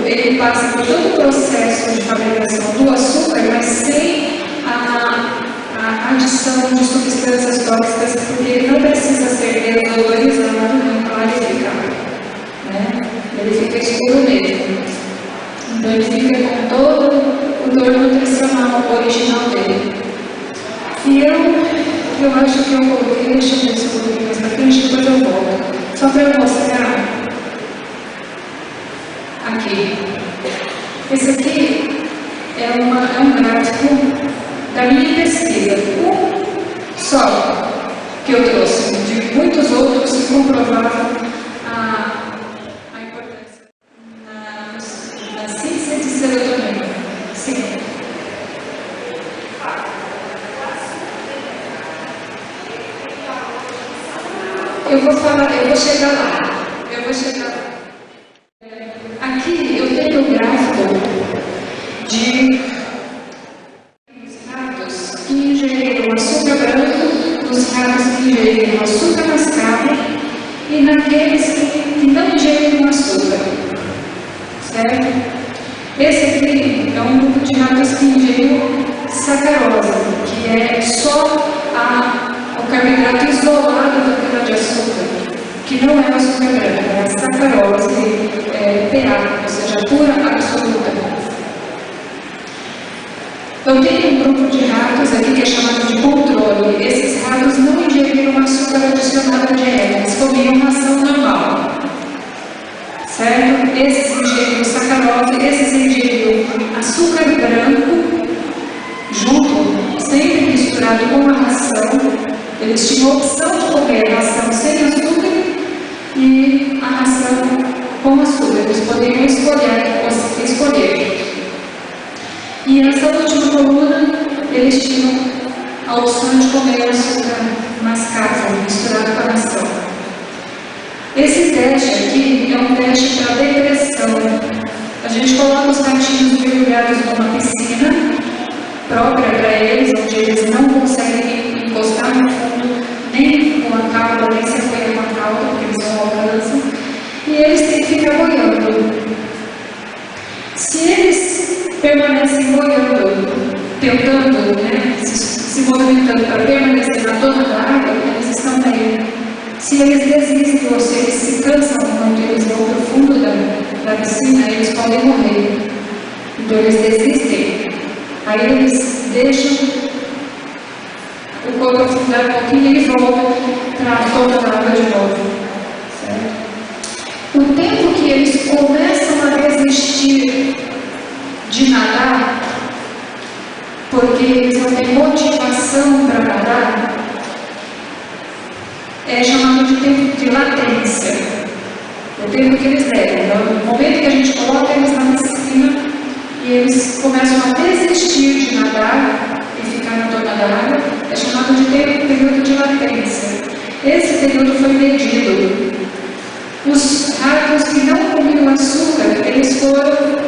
ele passa por todo o processo de fabricação do açúcar, mas sem a adição de substâncias tóxicas, porque ele não precisa ser desvalorizado nem clarificado, né? Ele fica escuro mesmo. Então ele fica com todo o teor nutricional original dele. E eu acho que eu coloquei, deixa eu ver se eu coloquei mais pra frente, depois eu volto. Só para eu mostrar aqui. Esse aqui é um gráfico da minha pesquisa. Só certo? Esse aqui é um grupo de ratos que ingeriu sacarose, que é só o carboidrato isolado da cana-de-açúcar, que não é o açúcar branco, é a sacarose PA, ou seja, pura absoluta. Eu tenho um grupo de ratos aqui que é chamado de controle. Esses ratos não ingeriram açúcar adicionado à dieta, eles comiam ração normal. Certo? Esses ingeriram sacarose, esses ingeriram açúcar branco, junto, sempre misturado com a ração. Eles tinham a opção de comer a ração sem açúcar e a ração com açúcar. Eles poderiam escolher. E nessa última coluna, eles tinham a opção de comer açúcar mascavo, misturado com a ração. Esse teste aqui é um teste para depressão. A gente coloca os ratinhos mergulhados numa piscina própria para eles, onde eles não conseguem encostar no fundo, nem com a cauda, nem se apoiar com a cauda, porque eles não alcançam. E eles têm que ficar boiando. Se eles permanecem boiando, tentando, se movimentando para permanecer na dona da água, eles estão bem. Se eles desistem ou se eles se cansam quando eles vão para o fundo da piscina, eles podem morrer. Então eles desistem. Aí eles deixam o corpo afundar um pouquinho e eles voltam para a dona da água de novo. Certo? O tempo que eles começam a desistir de nadar, porque eles não têm motivação para nadar, é chamado de tempo de latência. O tempo que eles levam. Então, no momento que a gente coloca eles na piscina e eles começam a desistir de nadar e ficar na dona da água, é chamado de período de latência. Esse período foi medido. Os ratos que não comiam açúcar, eles foram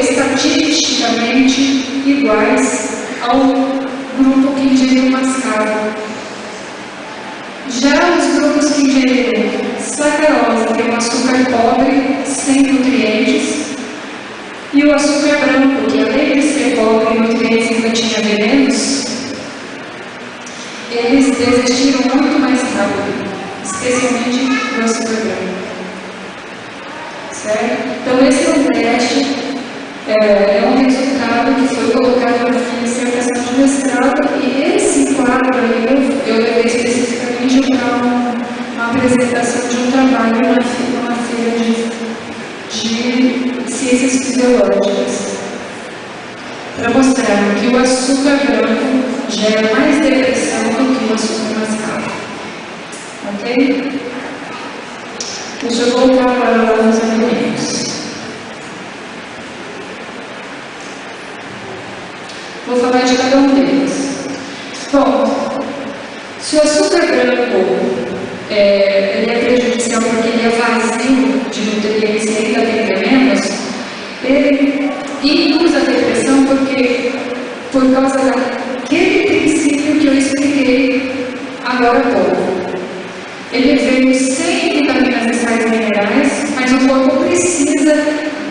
estatisticamente iguais ao grupo que ingeriu mascavo. Já os grupos que ingeriram sacarose, que é um açúcar pobre, sem nutrientes, e o açúcar branco, que além de ser pobre em nutrientes ainda tinha venenos, eles desistiram muito mais rápido, especialmente do açúcar branco. Certo? Então esse é um teste, é um resultado que foi colocado na minha dissertação de mestrado, e esse quadro aí eu levei especificamente para uma apresentação de um trabalho numa feira de ciências fisiológicas, para mostrar que o açúcar branco gera mais depressão do que o açúcar mascavo. Ok? Deixa eu voltar para os alimentos. Vou falar de cada um deles. Bom, se o açúcar branco ele é prejudicial porque ele é vazio de nutrientes e ainda tem venenos, ele induz a depressão por causa daquele princípio que eu expliquei agora há pouco. Ele veio sem vitaminas e sais minerais, mas o corpo precisa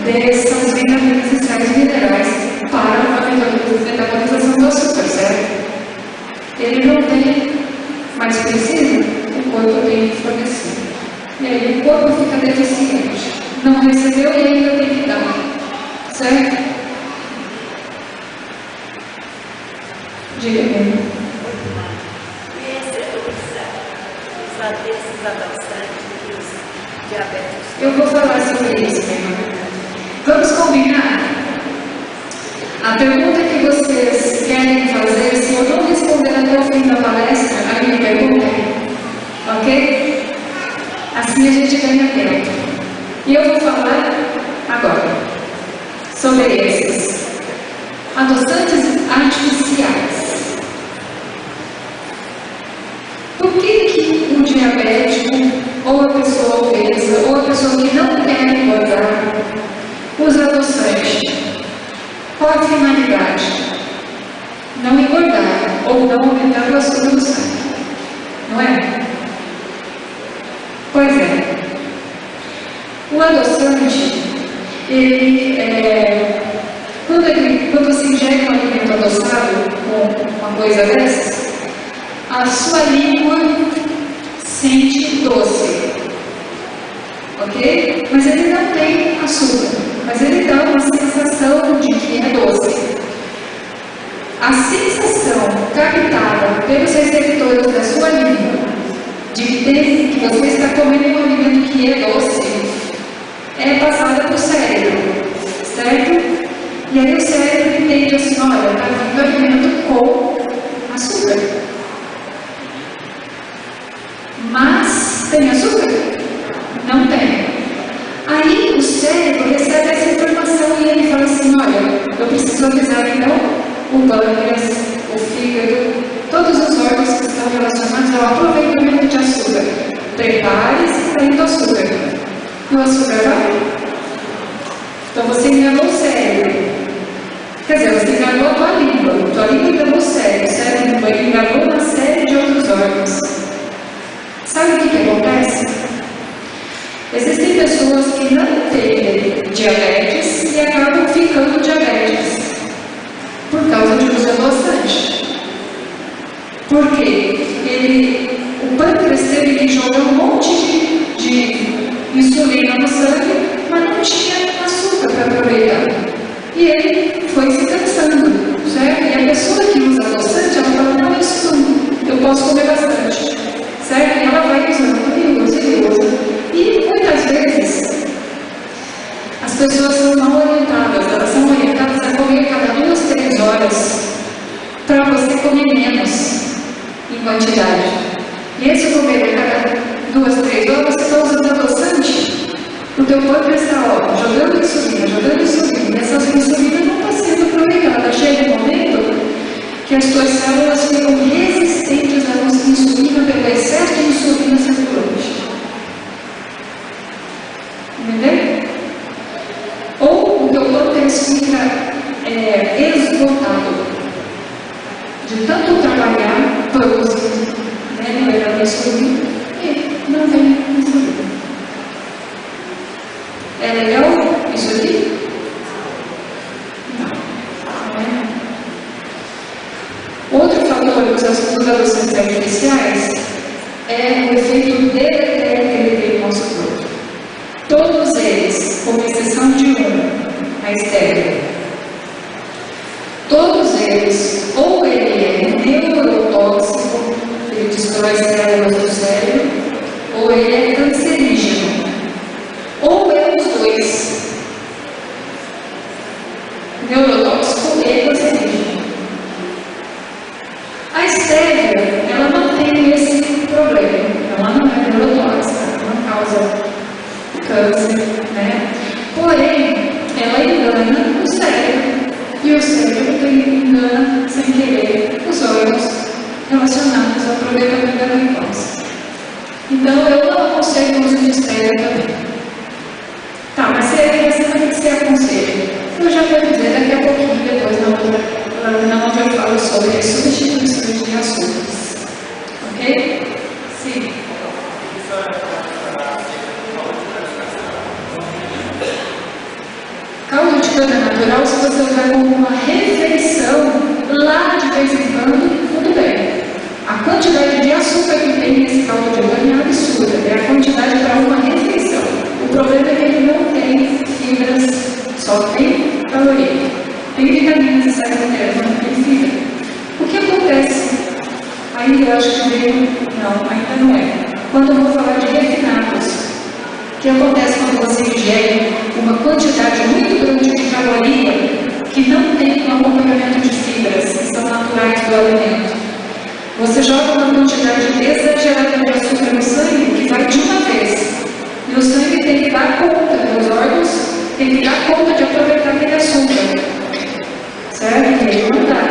dessas vitaminas e sais minerais para a metabolização do açúcar, certo? Ele não tem, mas precisa, o corpo tem que fornecer. E aí o corpo fica deficiente. Não recebeu e ainda tem que dar, certo? Diga bem. Eu vou falar sobre isso, vamos combinar? A pergunta que vocês querem fazer, se eu não responder até o fim da palestra, aí me perguntem, ok? Assim a gente ganha tempo. E eu vou falar agora sobre esses adoçantes artificiais. Por que o diabético, ou a pessoa obesa, ou a pessoa que não quer engordar, usa adoçante? Qual a finalidade? Não engordar, ou não aumentar o açúcar do sangue. Não é? Pois é. O adoçante, quando você ingere um alimento adoçado com uma coisa dessas, a sua língua sente doce, ok? Mas ele não tem açúcar, mas ele dá uma sensação de que é doce. A sensação captada pelos receptores da sua língua de que você está comendo um alimento que é doce é passada para o cérebro, certo? E aí o cérebro entende assim, olha, está vindo alimento com açúcar. Mas tem açúcar? Não tem. Aí o cérebro recebe essa informação e ele fala assim, olha, eu preciso avisar então o pâncreas, o fígado, todos os órgãos que estão relacionados ao aproveitamento de açúcar. Prepare-se para ir do açúcar. E o açúcar vai? Então você enganou o cérebro. Quer dizer, você enganou a tua língua enganou o cérebro enganou uma série de outros órgãos. Sabe o que acontece? Existem pessoas que não têm diabetes e acabam ficando diabéticos por causa de uso adoçante. Por quê? O pâncreas teve que jogar um monte de insulina no sangue, mas não tinha açúcar para aproveitar. E ele foi se cansando, certo? E a pessoa que usa adoçante, ela fala, não, isso não, eu posso comer bastante, certo? E ela vai usando, e usa. E muitas vezes, as pessoas são mal orientadas, elas são orientadas a comer cada 2, 3 horas, para você comer menos em quantidade. E esse comer a cada 2, 3 horas, você está usando adoçante, o teu pâncreas está jogando insulina, e essas insulinas não estão sendo aproveitadas. Chega um momento que as tuas células ficam resistentes à insulina pelo excesso de insulina circulante. Entendeu? Ou o teu pâncreas fica esgotado de tanto trabalhar, produzindo, liberando insulina, e não vem insulina. É legal isso aqui? Não é? Outro fator dos adoçantes artificiais é o efeito deletério que ele tem no nosso corpo. Todos eles, com exceção de a estéria, todos eles, ou ele é neurotóxico, ele destrói células do cérebro, ou ele é cancerígeno, ou é os dois, neurotóxico e cancerígeno. A estéria, ela não tem esse problema, ela não é neurotóxica, não causa câncer, né? Porém, ela engana o cérebro, e o cérebro engana, sem querer, os órgãos relacionados ao aproveitamento da glicose. Então, eu não aconselho o uso de estéria também. Tá, mas você aconselha? Eu já vou dizer daqui a pouquinho, depois na outra eu falo sobre as substituições de açúcares. Ok? Sim. Caldo de cana natural, se você usar como uma refeição, lá de vez em quando, tudo bem. A quantidade de açúcar que tem nesse caldo de cana é absurda, é a quantidade para uma refeição. O problema é que ele não tem fibras, só tem caloria. Tem vitaminas e sais minerais, mas não tem fibra. O que acontece? Aí eu acho que não, ainda não é. Quando eu vou falar de refinados, o que acontece quando você ingere uma quantidade muito grande de caloria que não tem um acompanhamento de fibras, que são naturais do alimento? Você joga uma quantidade exagerada de açúcar no sangue que vai de uma vez. E o sangue tem que dar conta, os órgãos têm que dar conta de aproveitar aquele açúcar. Certo? E ele não dá.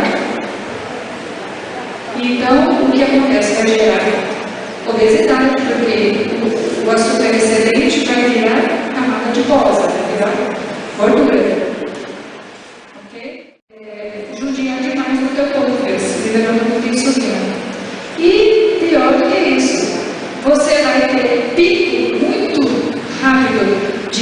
Então, o que acontece? Vai gerar obesidade, porque o açúcar excedente vai virar camada adiposa, vai virar gordura. Ok? Judiar demais do teu pâncreas, liberando muita insulina. E pior do que isso, você vai ter pico muito rápido de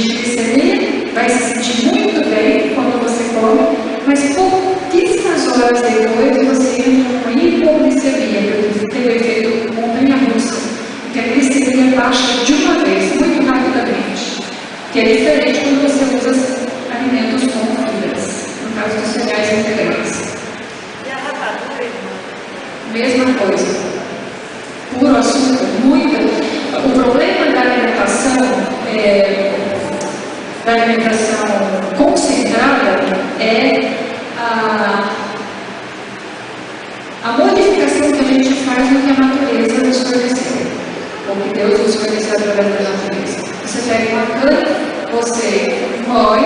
que é diferente quando você usa alimentos com fibras, no caso dos cereais integrais. E a rapadura, irmã? Mesma coisa. Puro açúcar, muita. O problema da alimentação concentrada é a modificação que a gente faz no que a natureza nos forneceu, ou que Deus nos forneceu através da natureza. Você pega uma cana, você moe,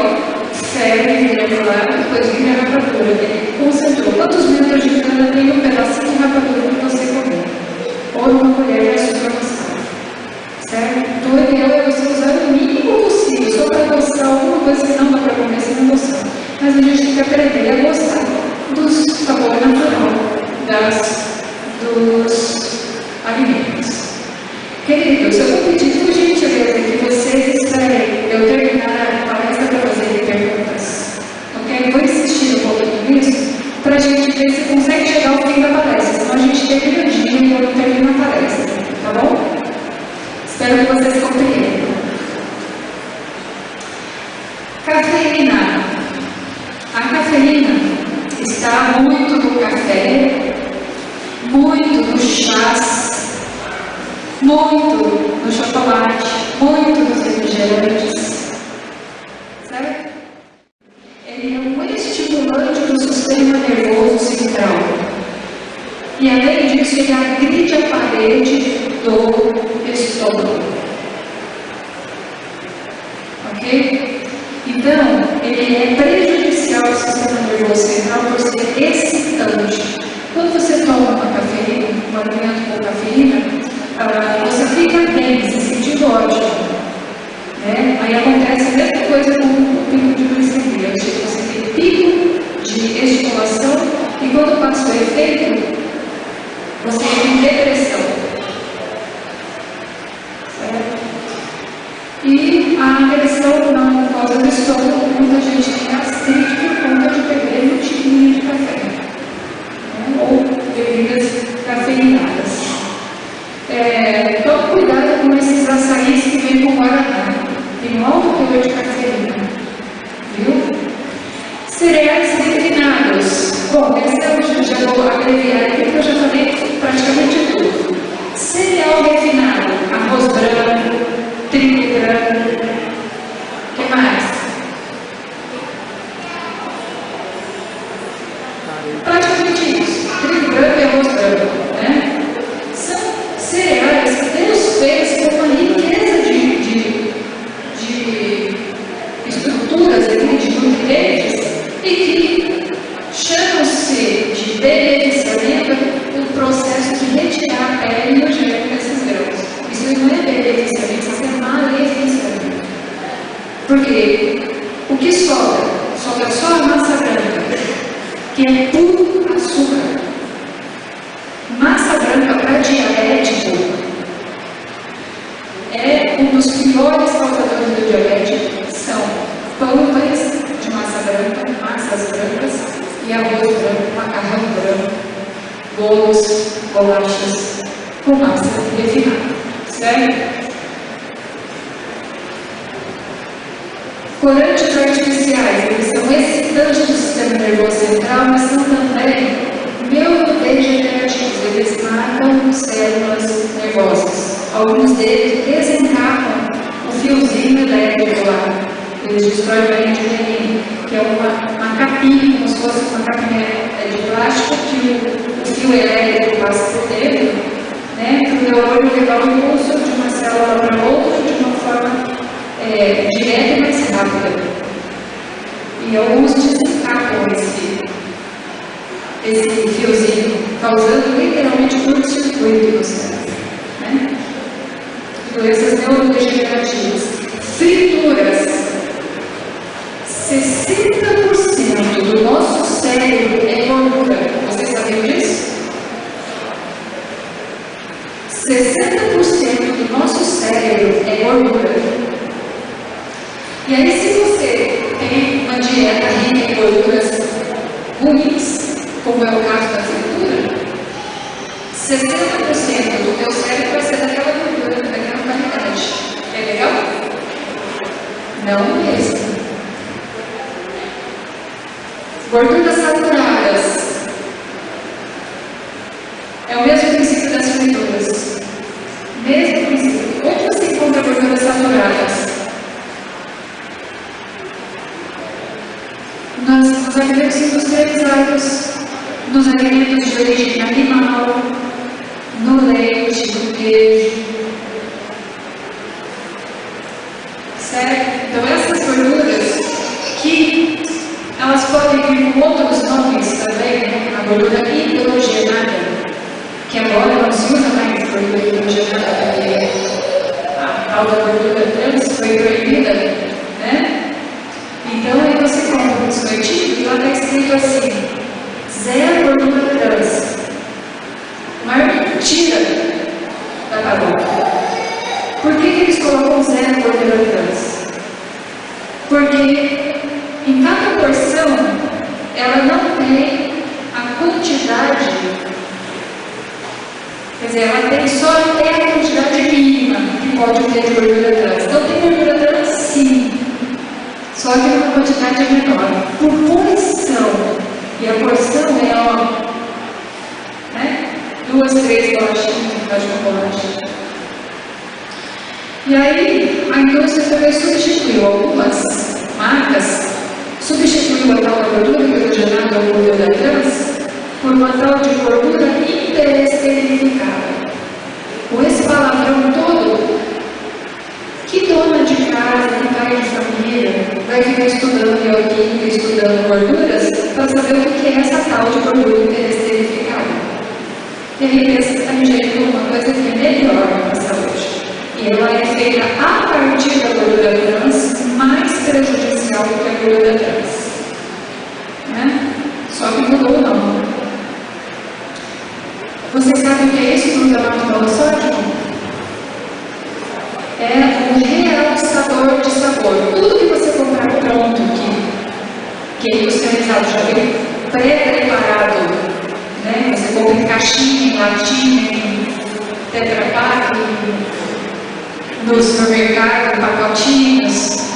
ferve, vira lá, depois vira a rapadura. Ele concentrou. Quantos metros de cana tem um pedacinho de rapadura que você comeu? Ou uma colher de açúcar mascavo. Certo? Então o ideal é você usar o mínimo possível, só para adoçar alguma coisa que não dá para comer sem adoçar. Mas a gente tem que aprender a gostar do sabor natural dos alimentos. Queridos, eu vou pedir por gentileza que vocês esperem eu terminar a palestra para fazer perguntas. Ok? Vou insistir um pouquinho nisso para a gente ver se consegue chegar ao fim da palestra. Senão a gente termina o dia e eu não termino a palestra. Tá bom? Espero que vocês compreendam. Cafeína. A cafeína está muito no café, muito no chás, muito no chocolate, muito nos refrigerantes. Certo? Ele é um estimulante do sistema nervoso central. E além disso, ele agride a parede do estômago. Ok? Então, ele é prejudicial ao sistema nervoso central por ser excitante. Quando você toma uma cafeína, um alimento com cafeína, você fica bem, se sentindo ótimo. Né? Aí acontece a mesma coisa com o pico de glicemia. Você tem pico de estimulação e quando passa o efeito, você tem depressão. Certo? E a agressão não causa do estômago, muita gente tem gastrite por conta de beber um tiquinho de café. Né? Ou bebidas cafeinadas. Tome cuidado com esses açaís que vêm com guaraná. Tem um alto teor de cafeína. Viu? Cereais refinados. Bom, essa eu já vou abreviar aqui, porque eu já falei praticamente tudo. Cereal refinado, arroz branco, trigo branco. O que mais? Praticamente isso. Trigo branco e arroz branco. Né? São cereais que Deus fez com uma riqueza de estruturas, de nutrientes, e que chamam-se de beneficiamento o processo de retirar a pele energética desses grãos. Isso não é beneficiamento, isso é maleficiamento. Porque o que sobra? Sobra só a massa branca, que é puro açúcar. Massa branca para diabético é um dos piores causadores do diabetes. São pães de massa branca, massas brancas e arroz branco, macarrão branco, bolos, bolachas com massa refinada. Certo? Corantes artificiais, eles são excitantes do sistema nervoso central, mas são também neurodegenerativos, eles matam células nervosas. Alguns deles desencapam o fiozinho elétrico lá, eles destroem a linha de Lenin, que é uma capinha, como se fosse uma capinha de plástico, que o fio elétrico passa por dentro, né, para o neurônio levar o impulso de uma célula para outra de uma forma direta e mais rápida. E alguns desencapam esse fiozinho, causando literalmente curto-circuito no cérebro. Né? Doenças neurodegenerativas. Frituras. 60% do nosso cérebro é gordura. Vocês sabiam disso? 60% do nosso cérebro é gordura. E aí, se você tem uma dieta rica em gorduras ruins, como é o caso da fritura, 60% do teu cérebro vai ser daquela gordura, daquela qualidade. É legal? Não mesmo. Gorduras saturadas. É o mesmo princípio das frituras. Mesmo princípio. Onde você encontra gorduras saturadas? Nos alimentos industrializados, nos alimentos de origem animal, no leite, no queijo. Certo? Então essas gorduras que elas podem vir com outros nomes também, né? A gordura hidrogenada, que agora não se usa mais gordura hidrogenada, porque a tal da gordura trans foi proibida, né? Então aí você compra um biscoitinho e lá está escrito assim, 0 gordura trans. Mas tira da tabela. Por que eles colocam 0 gordura trans? Porque em cada porção ela não tem a quantidade, quer dizer, ela tem só até a quantidade mínima que pode ter de gordura trans. Então tem gordura trans sim, só que uma quantidade menor, por porção. E a porção é, ó, né? 2, 3 bolachinhas de chocolate. E aí, a indústria também substituiu algumas marcas, substituiu a tal da gordura hidrogenada ou gordura trans por uma tal de gordura interesterificada. Com esse palavrão todo, que dona de casa, que pai de família, vai ficar estudando bioquímica, estudando gorduras, para saber o que é essa tal de gordura interesterificada. Ele pensa que está ingerindo uma coisa que é melhor para a saúde. E ela é feita a partir da gordura trans, mais prejudicial do que a gordura trans. Né? Só que mudou o nome. Você sabe o que é isso, glutamato monossódico? É um realçador de sabor. Tudo que você comprar pronto, que é industrializado, já vem pré-preparado, né? Você compra em caixinha, em latinha, em Tetra Pak, no supermercado, pacotinhos,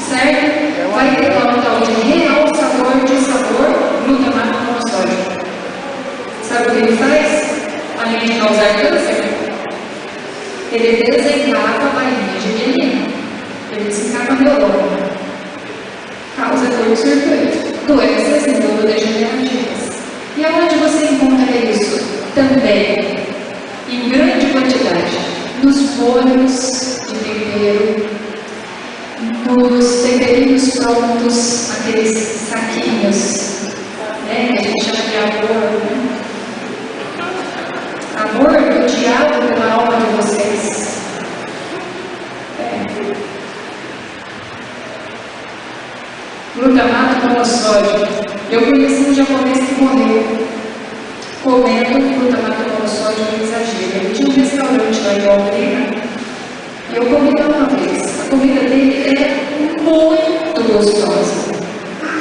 certo? Vai ter lá um tal de realçador de sabor, glutamato monossódico. Sabe o que ele faz? Além de causar câncer, ele desencapa a bainha de veneno. Ele desencapa neurônio. Causa curto-circuito. Doenças neurodegenerativas. E aonde você encontra isso? Também, em grande quantidade, nos molhos de tempero, nos temperinhos prontos, aqueles saquinhos, né, que a gente chama de amor, né? Amor do diabo pela alma de vocês. Glutamato monossódico. Eu conheci um japonês que morreu comendo glutamato monossódico em exagero. Ele tinha um restaurante lá em Londrina e eu comi lá uma vez. A comida dele é muito gostosa,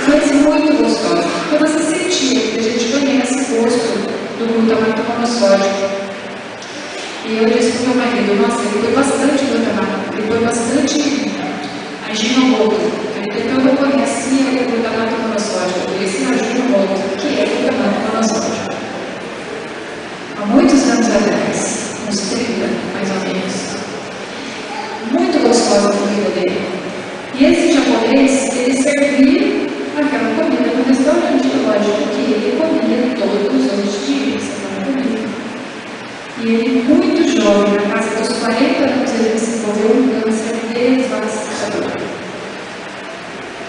mas muito gostosa. Porque você sentia que a gente conhece o gosto do glutamato monossódico. E eu disse para o meu marido, nossa, ele põe bastante glutamato, ele põe bastante aginomoto. Então eu conhecia o glutamato monossódico, esse aginomoto, que é o glutamato monossódico. Há muitos anos atrás, uns 30 mais ou menos. Muito gostosa a comida dele. E esse japonês, ele servia aquela comida no restaurante, lógico que ele comia todos os dias aquela comida. E ele, muito jovem, na casa dos 40 anos, ele desenvolveu um câncer devastador.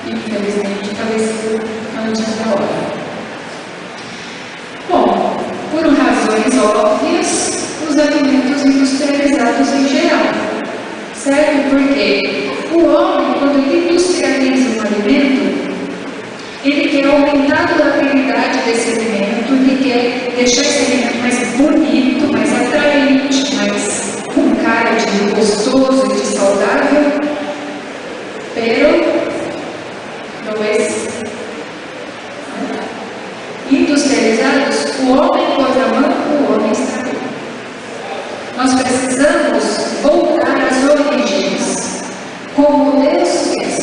Infelizmente, faleceu antes da hora. Bom, por razões óbvias, os alimentos industrializados em geral. Certo? Porque o homem, quando ele industrializa um alimento, ele quer aumentar a durabilidade desse alimento, ele quer deixar esse alimento mais bonito, mais atraente, mais com cara de gostoso e de saudável, pero não é industrializados, o homem pôs a mão, o homem estragou. Nós precisamos voltar às origens, como Deus fez.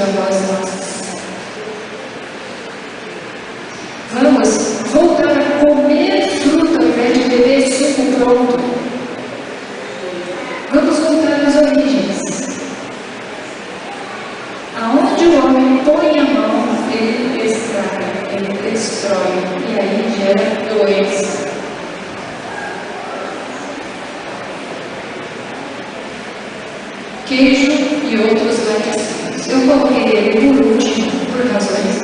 avós nossos. Vamos voltar a comer fruta ao invés de beber suco pronto. Vamos voltar às origens. Aonde o homem põe a mão, ele estraga, ele destrói, e aí gera doença. Queijo e outros laticínios. Eu coloquei ele por último, por razões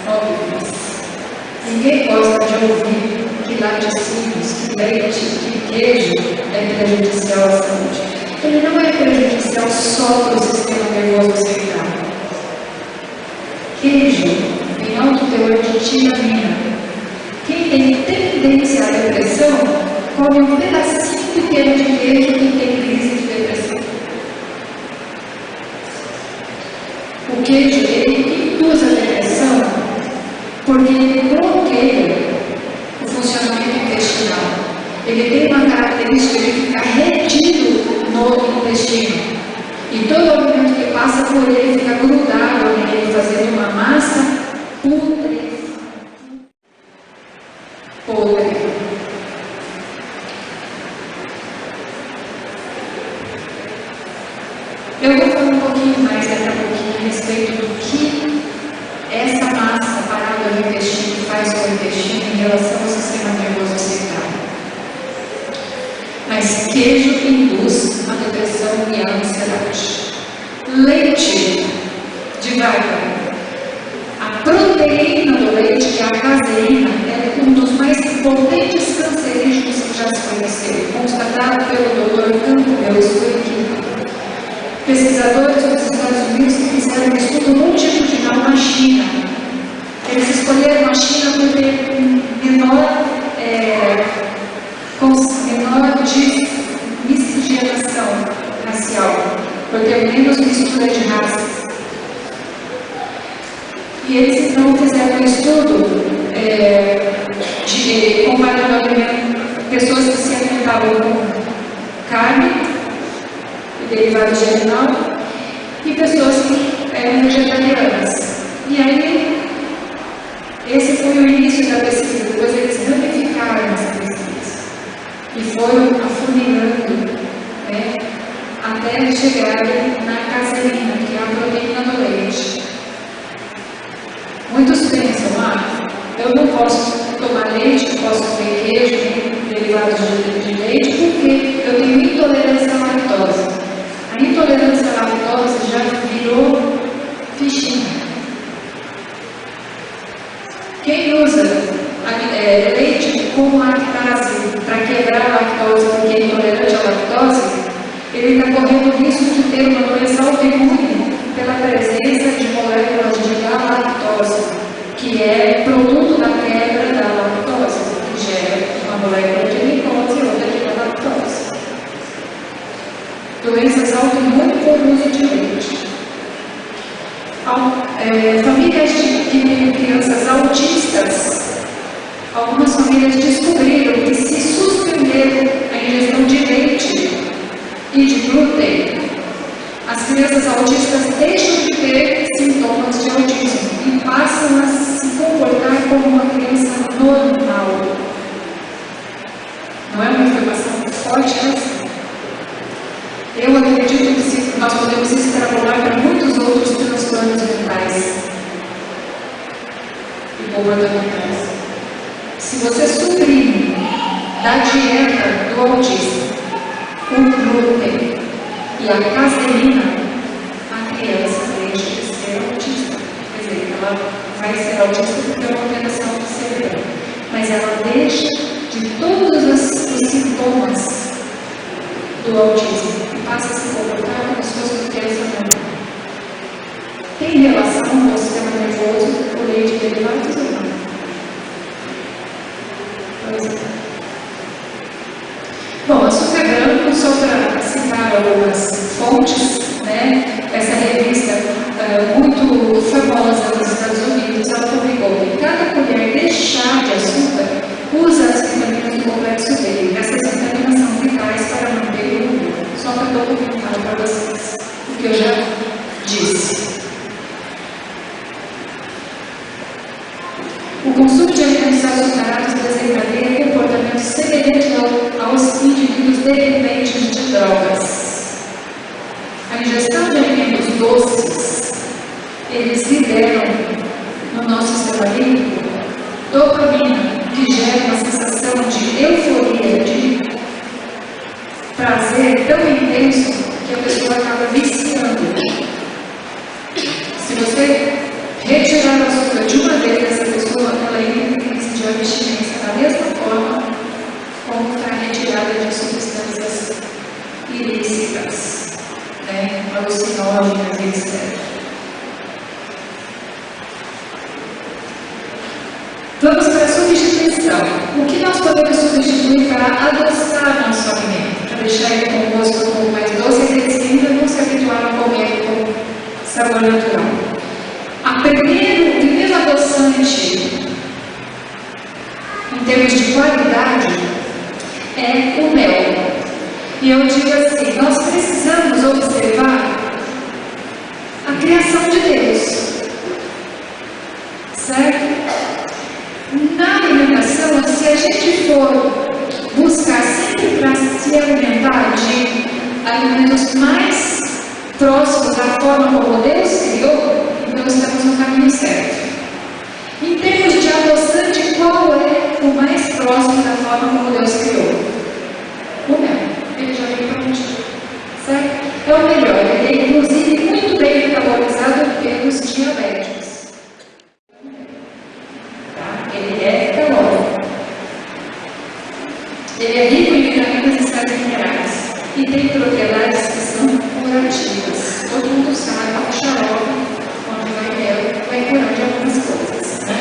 óbvias. Ninguém gosta de ouvir que laticínios, que leite, que queijo é prejudicial à saúde. Ele não é prejudicial só para o sistema nervoso central. Queijo tem alto teor de tiamina. Quem tem tendência à depressão, come um pedacinho pequeno de queijo e tem crise de depressão. O queijo, ele induz a depressão porque ele bloqueia o funcionamento intestinal. Ele tem uma característica de ficar retido no intestino. E todo alimento que passa por ele fica grudado nele, fazendo uma massa podre. Eu vou falar um pouquinho mais daqui a pouquinho a respeito do que essa massa parada do intestino faz com o intestino em relação ao sistema nervoso central. Mas queijo induz a depressão e a ansiedade. Leite de vaca. A proteína do leite, que é a caseína, é um dos mais potentes cancerígenos que já se conheceu, constatado pelo Dr. Campbell, sua equipe. Pesquisadores dos Estados Unidos que fizeram um estudo longitudinal na China. Eles escolheram a China por ter menor miscigenação racial, por ter menos mistura de raças. E eles então fizeram um estudo comparando pessoas que se alimentavam com carne e derivados de animal e pessoas que eram vegetarianas. E aí, esse foi o início da pesquisa. Depois eles ramificaram essa pesquisa e foram afunilando, até chegarem na caseína, que é a proteína do leite. Muitos pensam, eu não posso tomar leite, não posso comer queijo, nem derivados de leite, porque eu tenho intolerância à lactose. A intolerância à lactose já virou fichinha. Quem usa leite com lactase para quebrar a lactose, porque é intolerante à lactose, ele está correndo o risco de ter uma doença autoimune pela presença de moléculas de galactose, que é produto da quebra da lactose, que gera uma molécula de glicose e outra de galactose. Doenças autoimunes por uso de leite. Famílias que têm crianças autistas, algumas famílias descobriram que se suspender a ingestão de leite e de glúten, as crianças autistas deixam de ter sintomas de autismo e passam a se comportar como uma criança normal. Não é uma informação forte essa? Eu acredito que nós podemos extrapolar para muitos outros transtornos mentais e comportamentais. Se você suprime da dieta do autista o glúten e a caseína, a criança deixa de ser autista. Quer dizer, ela vai ser autista porque é uma alteração cerebral, mas ela deixa de todos os sintomas do autismo e passa a se comportar como se fosse uma criança normal. Tem relação com o sistema nervoso, o leite e derivados ou não? Pois é. Bom, açúcar branco, só para citar algumas fontes, essa revista muito famosa nos Estados Unidos, ela publicou que cada colher de chá de açúcar usa as vitaminas do complexo B. Essas vitaminas são vitais para manter o humor. Só para documentar para vocês o que eu já disse. eles liberam no nosso sistema límbico dopamina, que gera uma sensação de euforia, de prazer tão intenso que a pessoa acaba viciando. Se você retirar o açúcar de uma vez dessa pessoa, ela ainda tem que decidir a abstinência da mesma forma como para a retirada de substâncias ilícitas, né, alucinógenas, etc. Vamos para a substituição. O que nós podemos substituir para adoçar nosso alimento? Para deixar ele com um gosto um pouco mais doce, e eles ainda não se habituaram a comer com sabor natural. O primeiro adoçante, em termos de qualidade, é o mel. E eu digo assim, nós precisamos observar a criação de Deus, certo? Na alimentação, se a gente for buscar sempre para se alimentar de alimentos mais próximos da forma como Deus criou, então estamos no caminho certo. Em termos de adoçante, qual é o mais próximo da forma como Deus criou? O mel. Ele já vem prontinho, certo? É o melhor. Ele é, inclusive, muito bem metabolizado pelos diabéticos. Ele é calórico. Ele é rico em vitaminas e sais minerais. E tem propriedades que são curativas. Todo mundo sabe que o xarope, onde vai mel, vai curar de algumas coisas, né?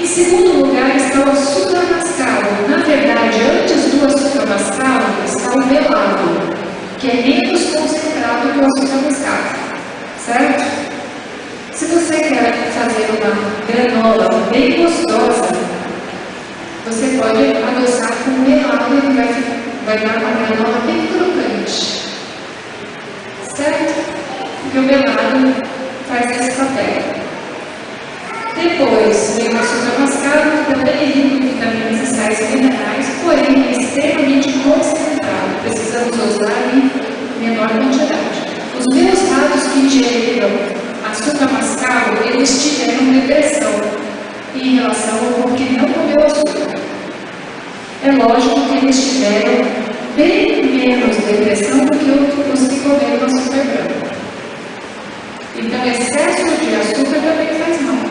Em segundo lugar está o açúcar mascavo. Na verdade, antes do açúcar mascavo está o melado, que é menos concentrado que o açúcar mascavo, certo? Se você quer fazer uma granola bem gostosa, você pode adoçar com melado e vai dar uma granola bem crocante, certo? Porque o melado faz esse papel. Depois vem o açúcar mascavo, que também é rico em vitaminas e sais minerais, porém é extremamente concentrado. Precisamos usar em menor quantidade. Os meus ratos que ingeriram açúcar mascavo, eles tiveram depressão em relação ao que não comeu açúcar. É lógico que eles tiveram bem menos depressão do que os que comeram açúcar branco. Então, excesso de açúcar também faz mal,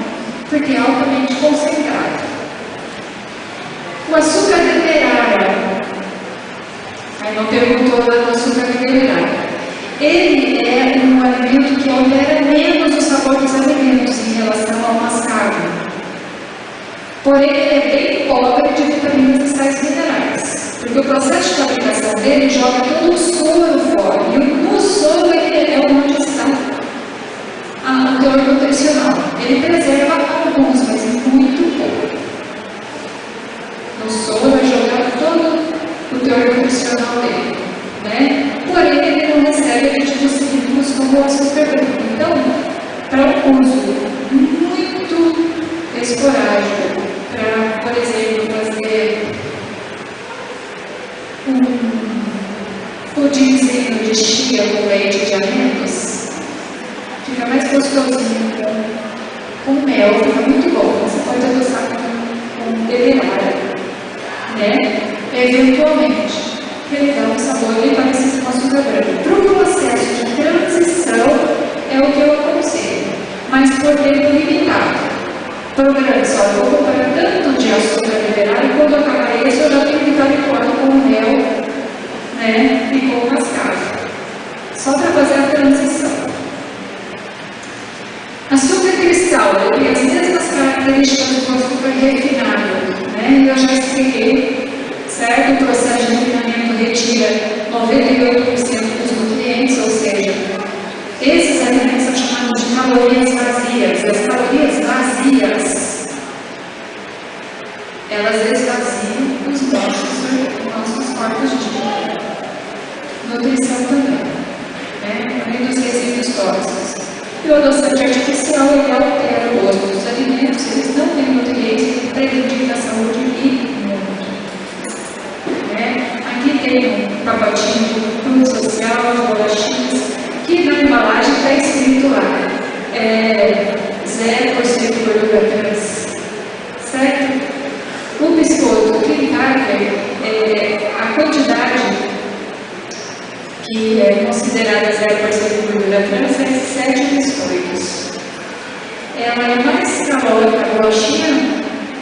porque é altamente concentrado. O açúcar demerara, aí não perguntou lá do açúcar demerara, ele é um alimento que altera menos o sabor dos alimentos em relação ao mascavo. Porém, ele é bem pobre de vitaminas e sais minerais, porque o processo de fabricação dele joga todo o soro fora, e no soro ele é onde está o teor nutricional. Ele preserva alguns, mas muito pouco. No soro é jogado todo o teor nutricional dele, né? Porém, ele não recebe aditivos químicos como o açúcar branco. Então, para um uso muito esporádico, para, por exemplo, fazer um pudinzinho de chia com leite de amêndoas, fica mais gostosinho com mel, fica muito bom. Você pode adoçar com demerara, né? Eventualmente, que ele dá um sabor bem parecido com açúcar branco. Para o processo de transição é o que eu aconselho, mas por tempo limitado. Programa só, eu vou comprar tanto de açúcar demerara e quando acabar isso eu já tenho que estar habituado com o mel, né? E com o mascavo. Só para fazer a transição. Açúcar cristal, ele tem as mesmas características do açúcar refinado, né? Eu já expliquei, certo? O processo de refinamento retira 98% dos nutrientes, ou seja, esses alimentos são chamados de calorias vazias. As calorias vazias, elas esvaziam os nossos corpos de nutrição também, né? Além dos resíduos tóxicos. E o adoçante artificial, ele altera o gosto dos alimentos, eles não têm nutrientes que prejudicam a saúde e muito. Né? Aqui tem um pacotinho de fruto social, de bolachinhas, que na embalagem está escrito lá, 0% gordura trans, certo? O biscoito Clean Carter, a quantidade que é considerada 0% gordura trans é 7 biscoitos. Ela é mais calórica, a bolachinha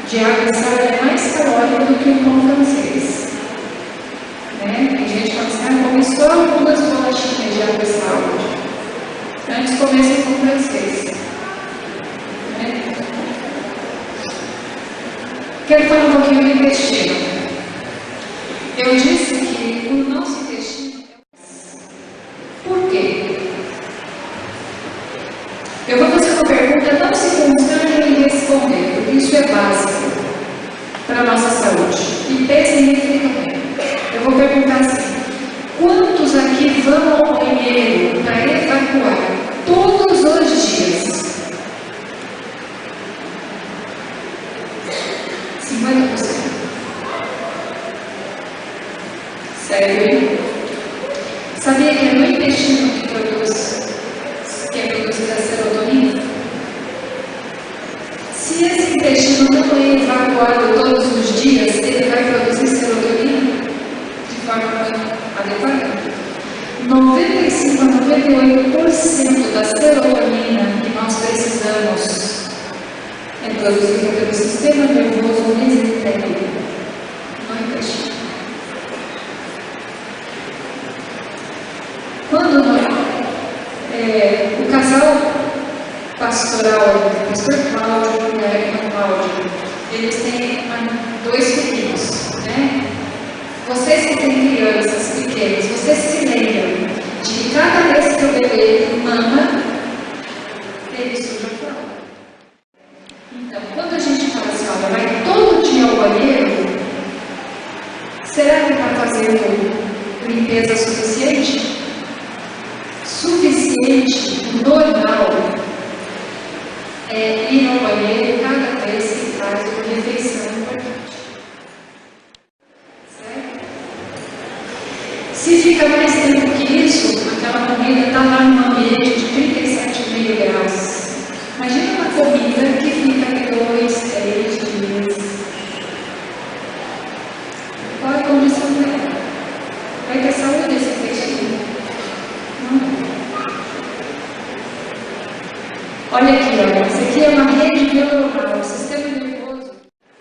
de água e sal é mais calórica do que o pão francês. Né? Tem gente que fala assim, come só algumas bolachinhas de água e sal. Antes de comer esse pão francês. Né? Quero falar um pouquinho do intestino. Eu disse que o nosso intestino é... Por quê? Eu vou fazer uma pergunta, não se constranjam em responder, porque isso é básico para a nossa saúde. E pensem infinitamente. Eu vou perguntar assim, quantos aqui vão ao banheiro para evacuar todos os dias? 50%. Sério, hein? Sabia que é no intestino que é produzida a serotonina? Se esse intestino não é evacuado todos os dias, ele vai produzir serotonina de forma adequada? 95 a 98% da serotonina que nós precisamos é produzida pelo sistema nervoso mesentérico, no intestino. Quando o casal pastoral, o pastor Cláudio e a irmã Cláudia, eles têm 2 filhinhos, né? Vocês que têm crianças pequenas, vocês se lembram de que cada vez que o bebê mama, ele suja a fralda. Então, quando a gente fala assim, olha, vai todo dia ao banheiro, será que está fazendo limpeza suficiente? Suficiente, normal, é ir ao banheiro cada vez que faz uma refeição importante. Certo? Se fica mais tempo que isso, aquela comida está lá num ambiente de 37,5 graus. Imagina uma comida que fica 2, 3 dias. Qual é a condição dela? Vai ter saúde esse intestino? Não. Olha aqui, olha. Isso aqui é uma rede neuronal, o sistema nervoso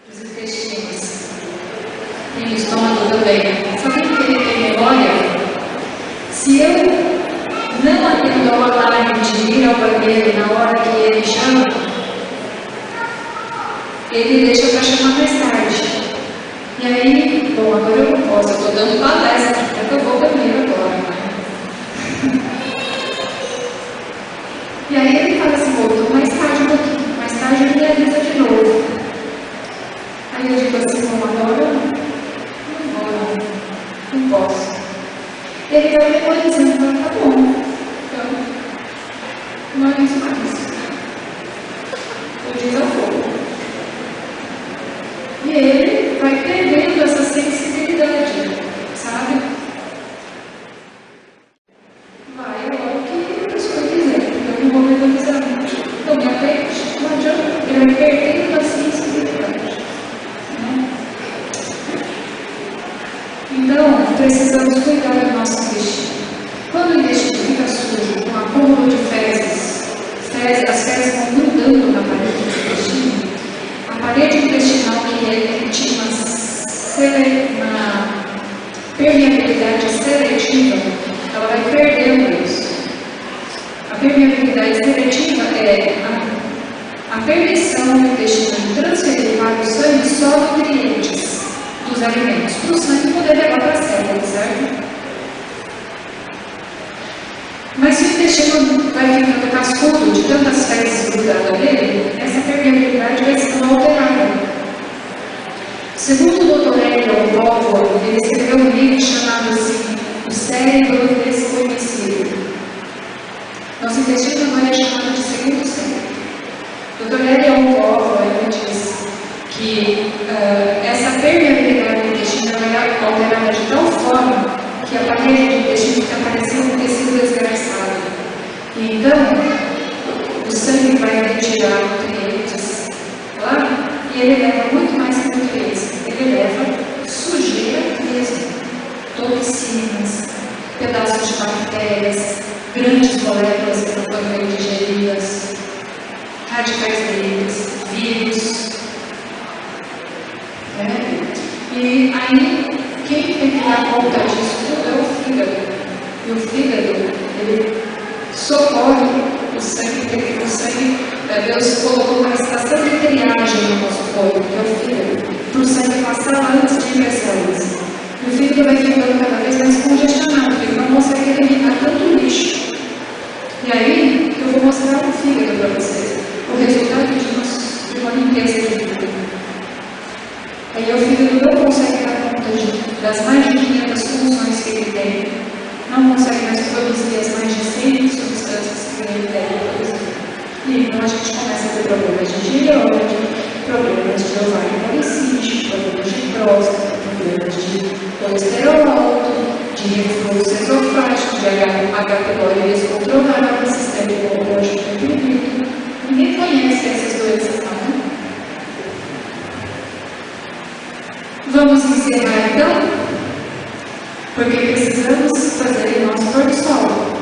dos intestinos. Tem o estômago também. Sabe que ele tem memória? Se eu não atendo ao alarme de ir ao banheiro na hora que ele chama, ele deixa para chamar mais tarde. E aí, bom, agora eu não posso, eu estou dando palestra, é que eu vou ao banheiro agora. Né? E aí ele fala assim, voltou mais tarde um pouquinho, mais tarde ele me avisa de novo. Aí eu digo assim, bom, agora não vou, não posso. Ele vai memorizando e fala, tá bom, então não é isso mais. O desafio. E ele vai perdendo essa sensibilidade, sabe? Vai a hora que a pessoa quiser, eu não vou memorizar muito. Então, me aprende, não adianta, ele vai perdendo a sensibilidade. Né? Então, precisamos cuidar do nosso intestino. Quando o intestino fica sujo, com acúmulo de fezes, as fezes vão grudando na parede do intestino, a parede intestinal que tinha uma permeabilidade seletiva, ela vai perdendo isso. A permeabilidade seletiva é a permissão do intestino de transferir para o sangue só nutrientes dos alimentos, para o sangue poder levar para a célula, certo? Mas se o intestino vai ficando cascudo de tantas fezes grudadas nele, essa permeabilidade vai sendo alterada. Segundo o Dr. Hélio Volvo, ele escreveu um livro chamado assim, O Cérebro Desconhecido. Nosso intestino agora é chamado de segundo cérebro. O Dr. Hélio Volvo, ele diz que essa permeabilidade do intestino é alterada de tal forma que a parede do intestino fica parecendo um tecido esgarçado. E então, o retirar nutrientes lá, e ele leva muito mais que nutrientes, ele leva sujeira mesmo, toxinas, pedaços de bactérias, grandes moléculas que não foram bem digeridas, radicais livres, vírus. E aí, quem tem que dar conta disso tudo é o fígado. E o fígado, ele socorre o sangue, porque o sangue, Deus colocou uma estação de triagem no nosso corpo, que é o fígado, para o sangue passar antes de ir para as células. E o fígado vai ficando cada vez mais congestionado, porque ele não consegue eliminar tanto lixo. E aí, eu vou mostrar o fígado para vocês, o resultado de uma limpeza de fígado. Aí o fígado não consegue dar conta das mais de 500 funções que ele tem, não consegue mais produzir as mais de 100 substâncias que ele deve produzir. E então a gente começa a ter problemas de tireoide, problemas de ovário policístico, problemas de próstata, problemas de colesterol alto, de refluxo esofágico, de H. pylori descontrolado, sistema imunológico deprimido. Ninguém conhece essas doenças, não, né? Vamos encerrar então, porque precisamos fazer o nosso pôr do sol.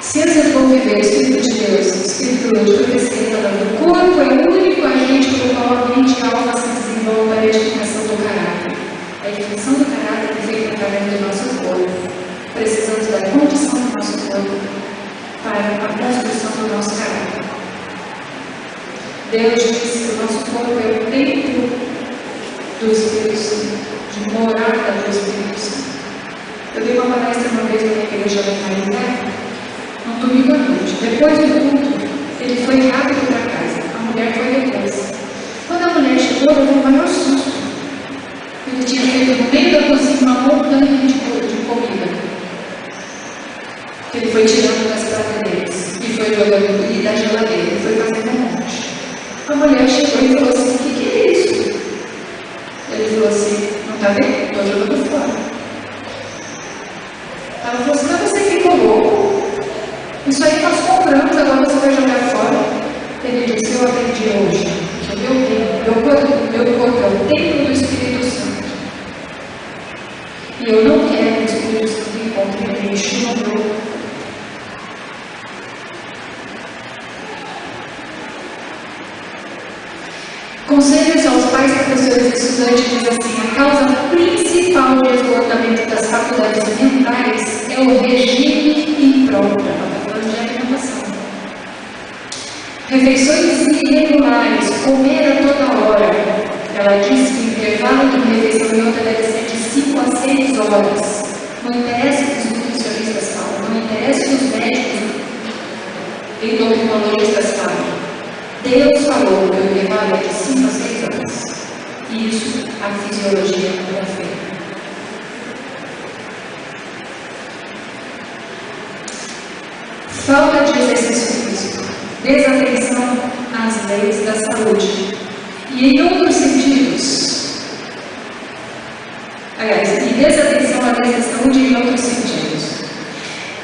Se eu desenvolver o Espírito de Deus, o Espírito de profecia do corpo, é o único agente pelo qual a mente e a alma se desenvolve para a edificação do caráter. A edificação do caráter é feita através do nosso corpo. Precisamos da condição do nosso corpo para a construção do nosso caráter. Deus disse que o nosso corpo é o templo do Espírito Santo, de morada do Espírito Santo. Eu dei uma palestra uma vez na minha igreja de Maringá, num domingo à noite. Depois do culto, ele foi rápido para casa. A mulher foi depois. Quando a mulher chegou, eu dei o maior susto. Ele tinha feito no meio da cozinha uma montanha de comida. Ele foi tirando das prateleiras e foi jogando e da geladeira. Ele foi fazendo um monte. A mulher chegou e falou assim: o que é isso? Ele falou assim: não está vendo? Estou jogando fora. Ela falou assim: mas você ficou louco? Isso aí nós compramos, agora você vai jogar fora. Ele disse: eu aprendi hoje que meu corpo é o templo do Espírito Santo. E eu não quero que o Espírito Santo encontre lixo no meu corpo. Conselhos aos pais, professores e estudantes diz assim: a causa principal de esgotamento das faculdades mentais é o regime impróprio. Ela está falando de alimentação. Refeições irregulares, comer a toda hora. Ela diz que o intervalo de uma refeição e outra deve ser de 5 a 6 horas. Não interessa o que os nutricionistas falam, não interessa o que os médicos e endocrinologistas falam. Deus falou que o intervalo é de 5 a 6 horas. E isso a fisiologia confirma. Falta de exercício físico, desatenção às leis da saúde. E em outros sentidos, aliás, e desatenção às leis da saúde em outros sentidos.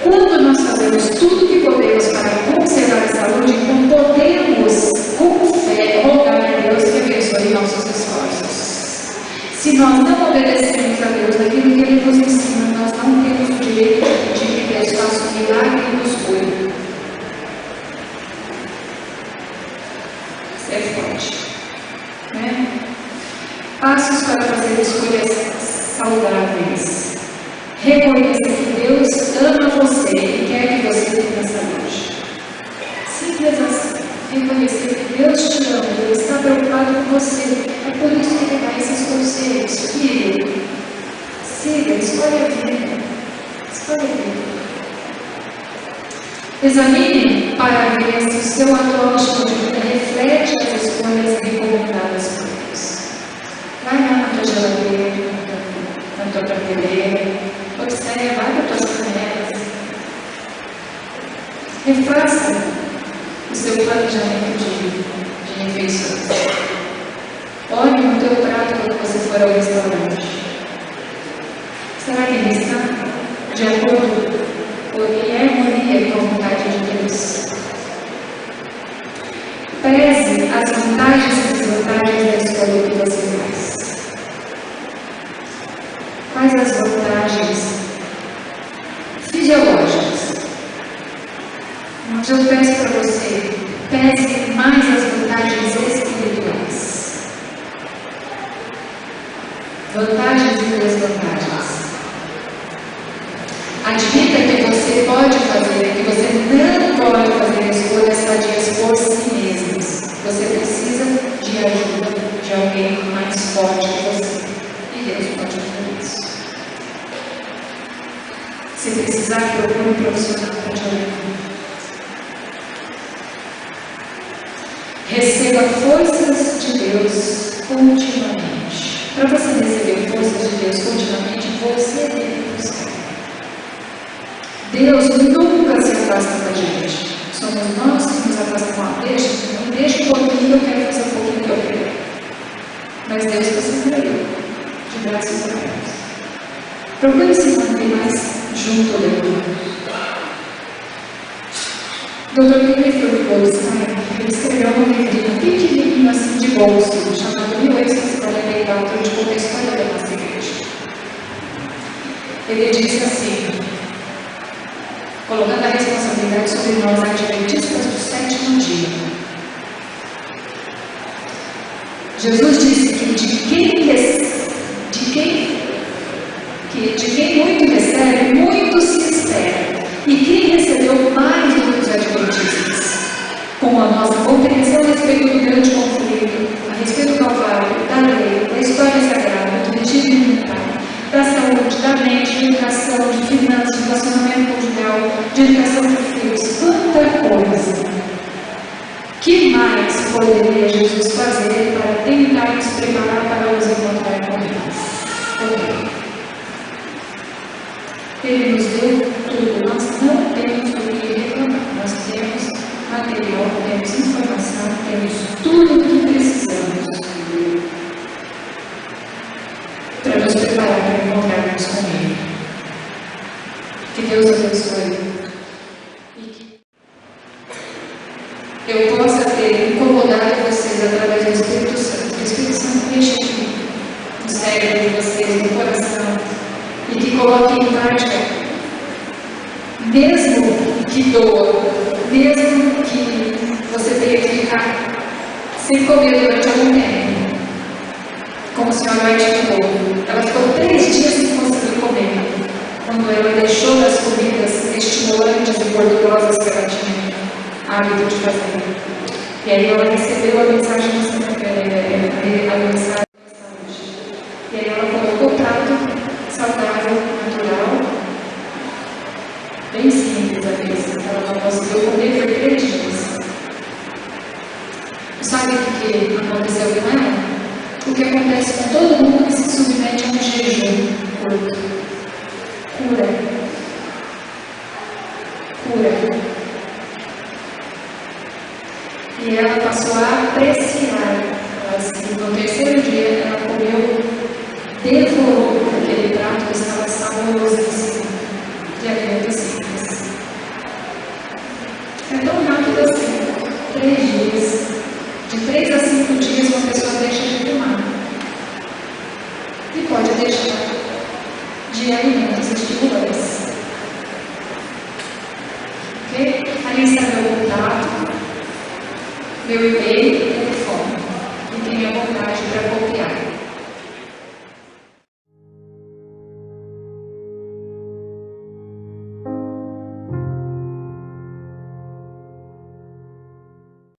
Quando nós fazemos tudo o que podemos para conservar a saúde, então podemos, com fé, rogar a Deus que abençoe nossos esforços. Se nós não obedecemos a Deus naquilo que Ele nos ensina, nós não temos o direito de pedir que Deus faça um milagre e nos cuide. Isso é forte. Né? Passos para fazer escolhas saudáveis. Reconheça que Deus ama você e quer que você tenha saúde. Simples assim. Reconhecer que Deus te ama e Ele está preocupado com você. É por isso que Ele dá esses conselhos. Filho, siga, escolha a vida. Escolha a vida. Examine para ver se o seu atual estilo de vida reflete as escolhas recomendadas por Deus. Vai lá na tua geladeira, na tua prateleira. Observa, abre as tuas canelas. Refaça o seu planejamento de refeições. Olhe no teu prato quando você for ao restaurante. Será que ele está de acordo ou em harmonia com a vontade de Deus? vantagens e desvantagens da escolha que você faz. Quais as vantagens fisiológicas? Mas eu peço para você, pese mais as vantagens espirituais. Vantagens e desvantagens. Admita que você pode fazer, que você não pode fazer escolhas sadias por si mesmos. Você precisa de ajuda de alguém mais forte que você. E Deus pode fazer isso. Se precisar, procure um profissional para te ajudar. Receba forças de Deus continuamente. Para você receber forças de Deus continuamente, você deve buscar. Deus nunca se afasta da gente. Somos nós que nos afastamos. Deixa um pouquinho, eu quero fazer um pouquinho que eu quero. Mas Deus está sempre aí, de braços abertos. Procure se manter mais junto dele. Dr. Clifford Goldsmith, ele escreveu um livrinho pequenininho assim de bolso, chamado 1844, onde conta a história da nossa igreja. Ele disse assim, colocando a responsabilidade sobre nós, adventistas do sétimo dia. Jesus disse que de quem muito recebe, muito se espera. E quem recebeu mais do que os adventistas? Com a nossa compreensão a respeito do grande conflito, a respeito do Calvário, da lei, da história sagrada, do retiro militar, da saúde, da mente, de educação, de finanças, de relacionamento conjugal, de educação de filhos, quanta coisa! Que mais poderia Jesus fazer para tentar nos preparar para nos encontrar com Deus? Ele nos deu tudo, nós não temos o que reclamar, nós temos material, temos informação, temos tudo o que precisamos para nos preparar para encontrarmos com Ele. Que Deus abençoe e que eu possa ter incomodado vocês através do Espírito Santo. O Espírito Santo mexa aqui no cérebro de vocês, no coração, e que coloque em prática, mesmo que doa, mesmo que você tenha que ficar sem comer durante algum tempo, como a senhora White falou, ela ficou 3 dias sem conseguir comer, quando ela deixou das comidas estimulantes e gordurosas que ela tinha hábito de fazer. E aí ela recebeu a mensagem da a mensagem da saúde. E aí ela colocou o prato saudável, natural, bem simples a mesa. Ela não conseguiu comer por 3 dias. Sabe o que aconteceu com ela? O que acontece com todo mundo que se submete a um jejum curto. Cura. E ela passou a apreciar. Assim, no 3º dia, ela comeu, devorou aquele prato que estava saborosíssimo de alimento simples. É tão rápido assim, 3 dias. De 3 a 5 dias, uma pessoa deixa de fumar. E pode deixar de alimentos estimulantes. Ok? Ali está meu contato, meu e-mail e telefone. E tenha vontade para copiar.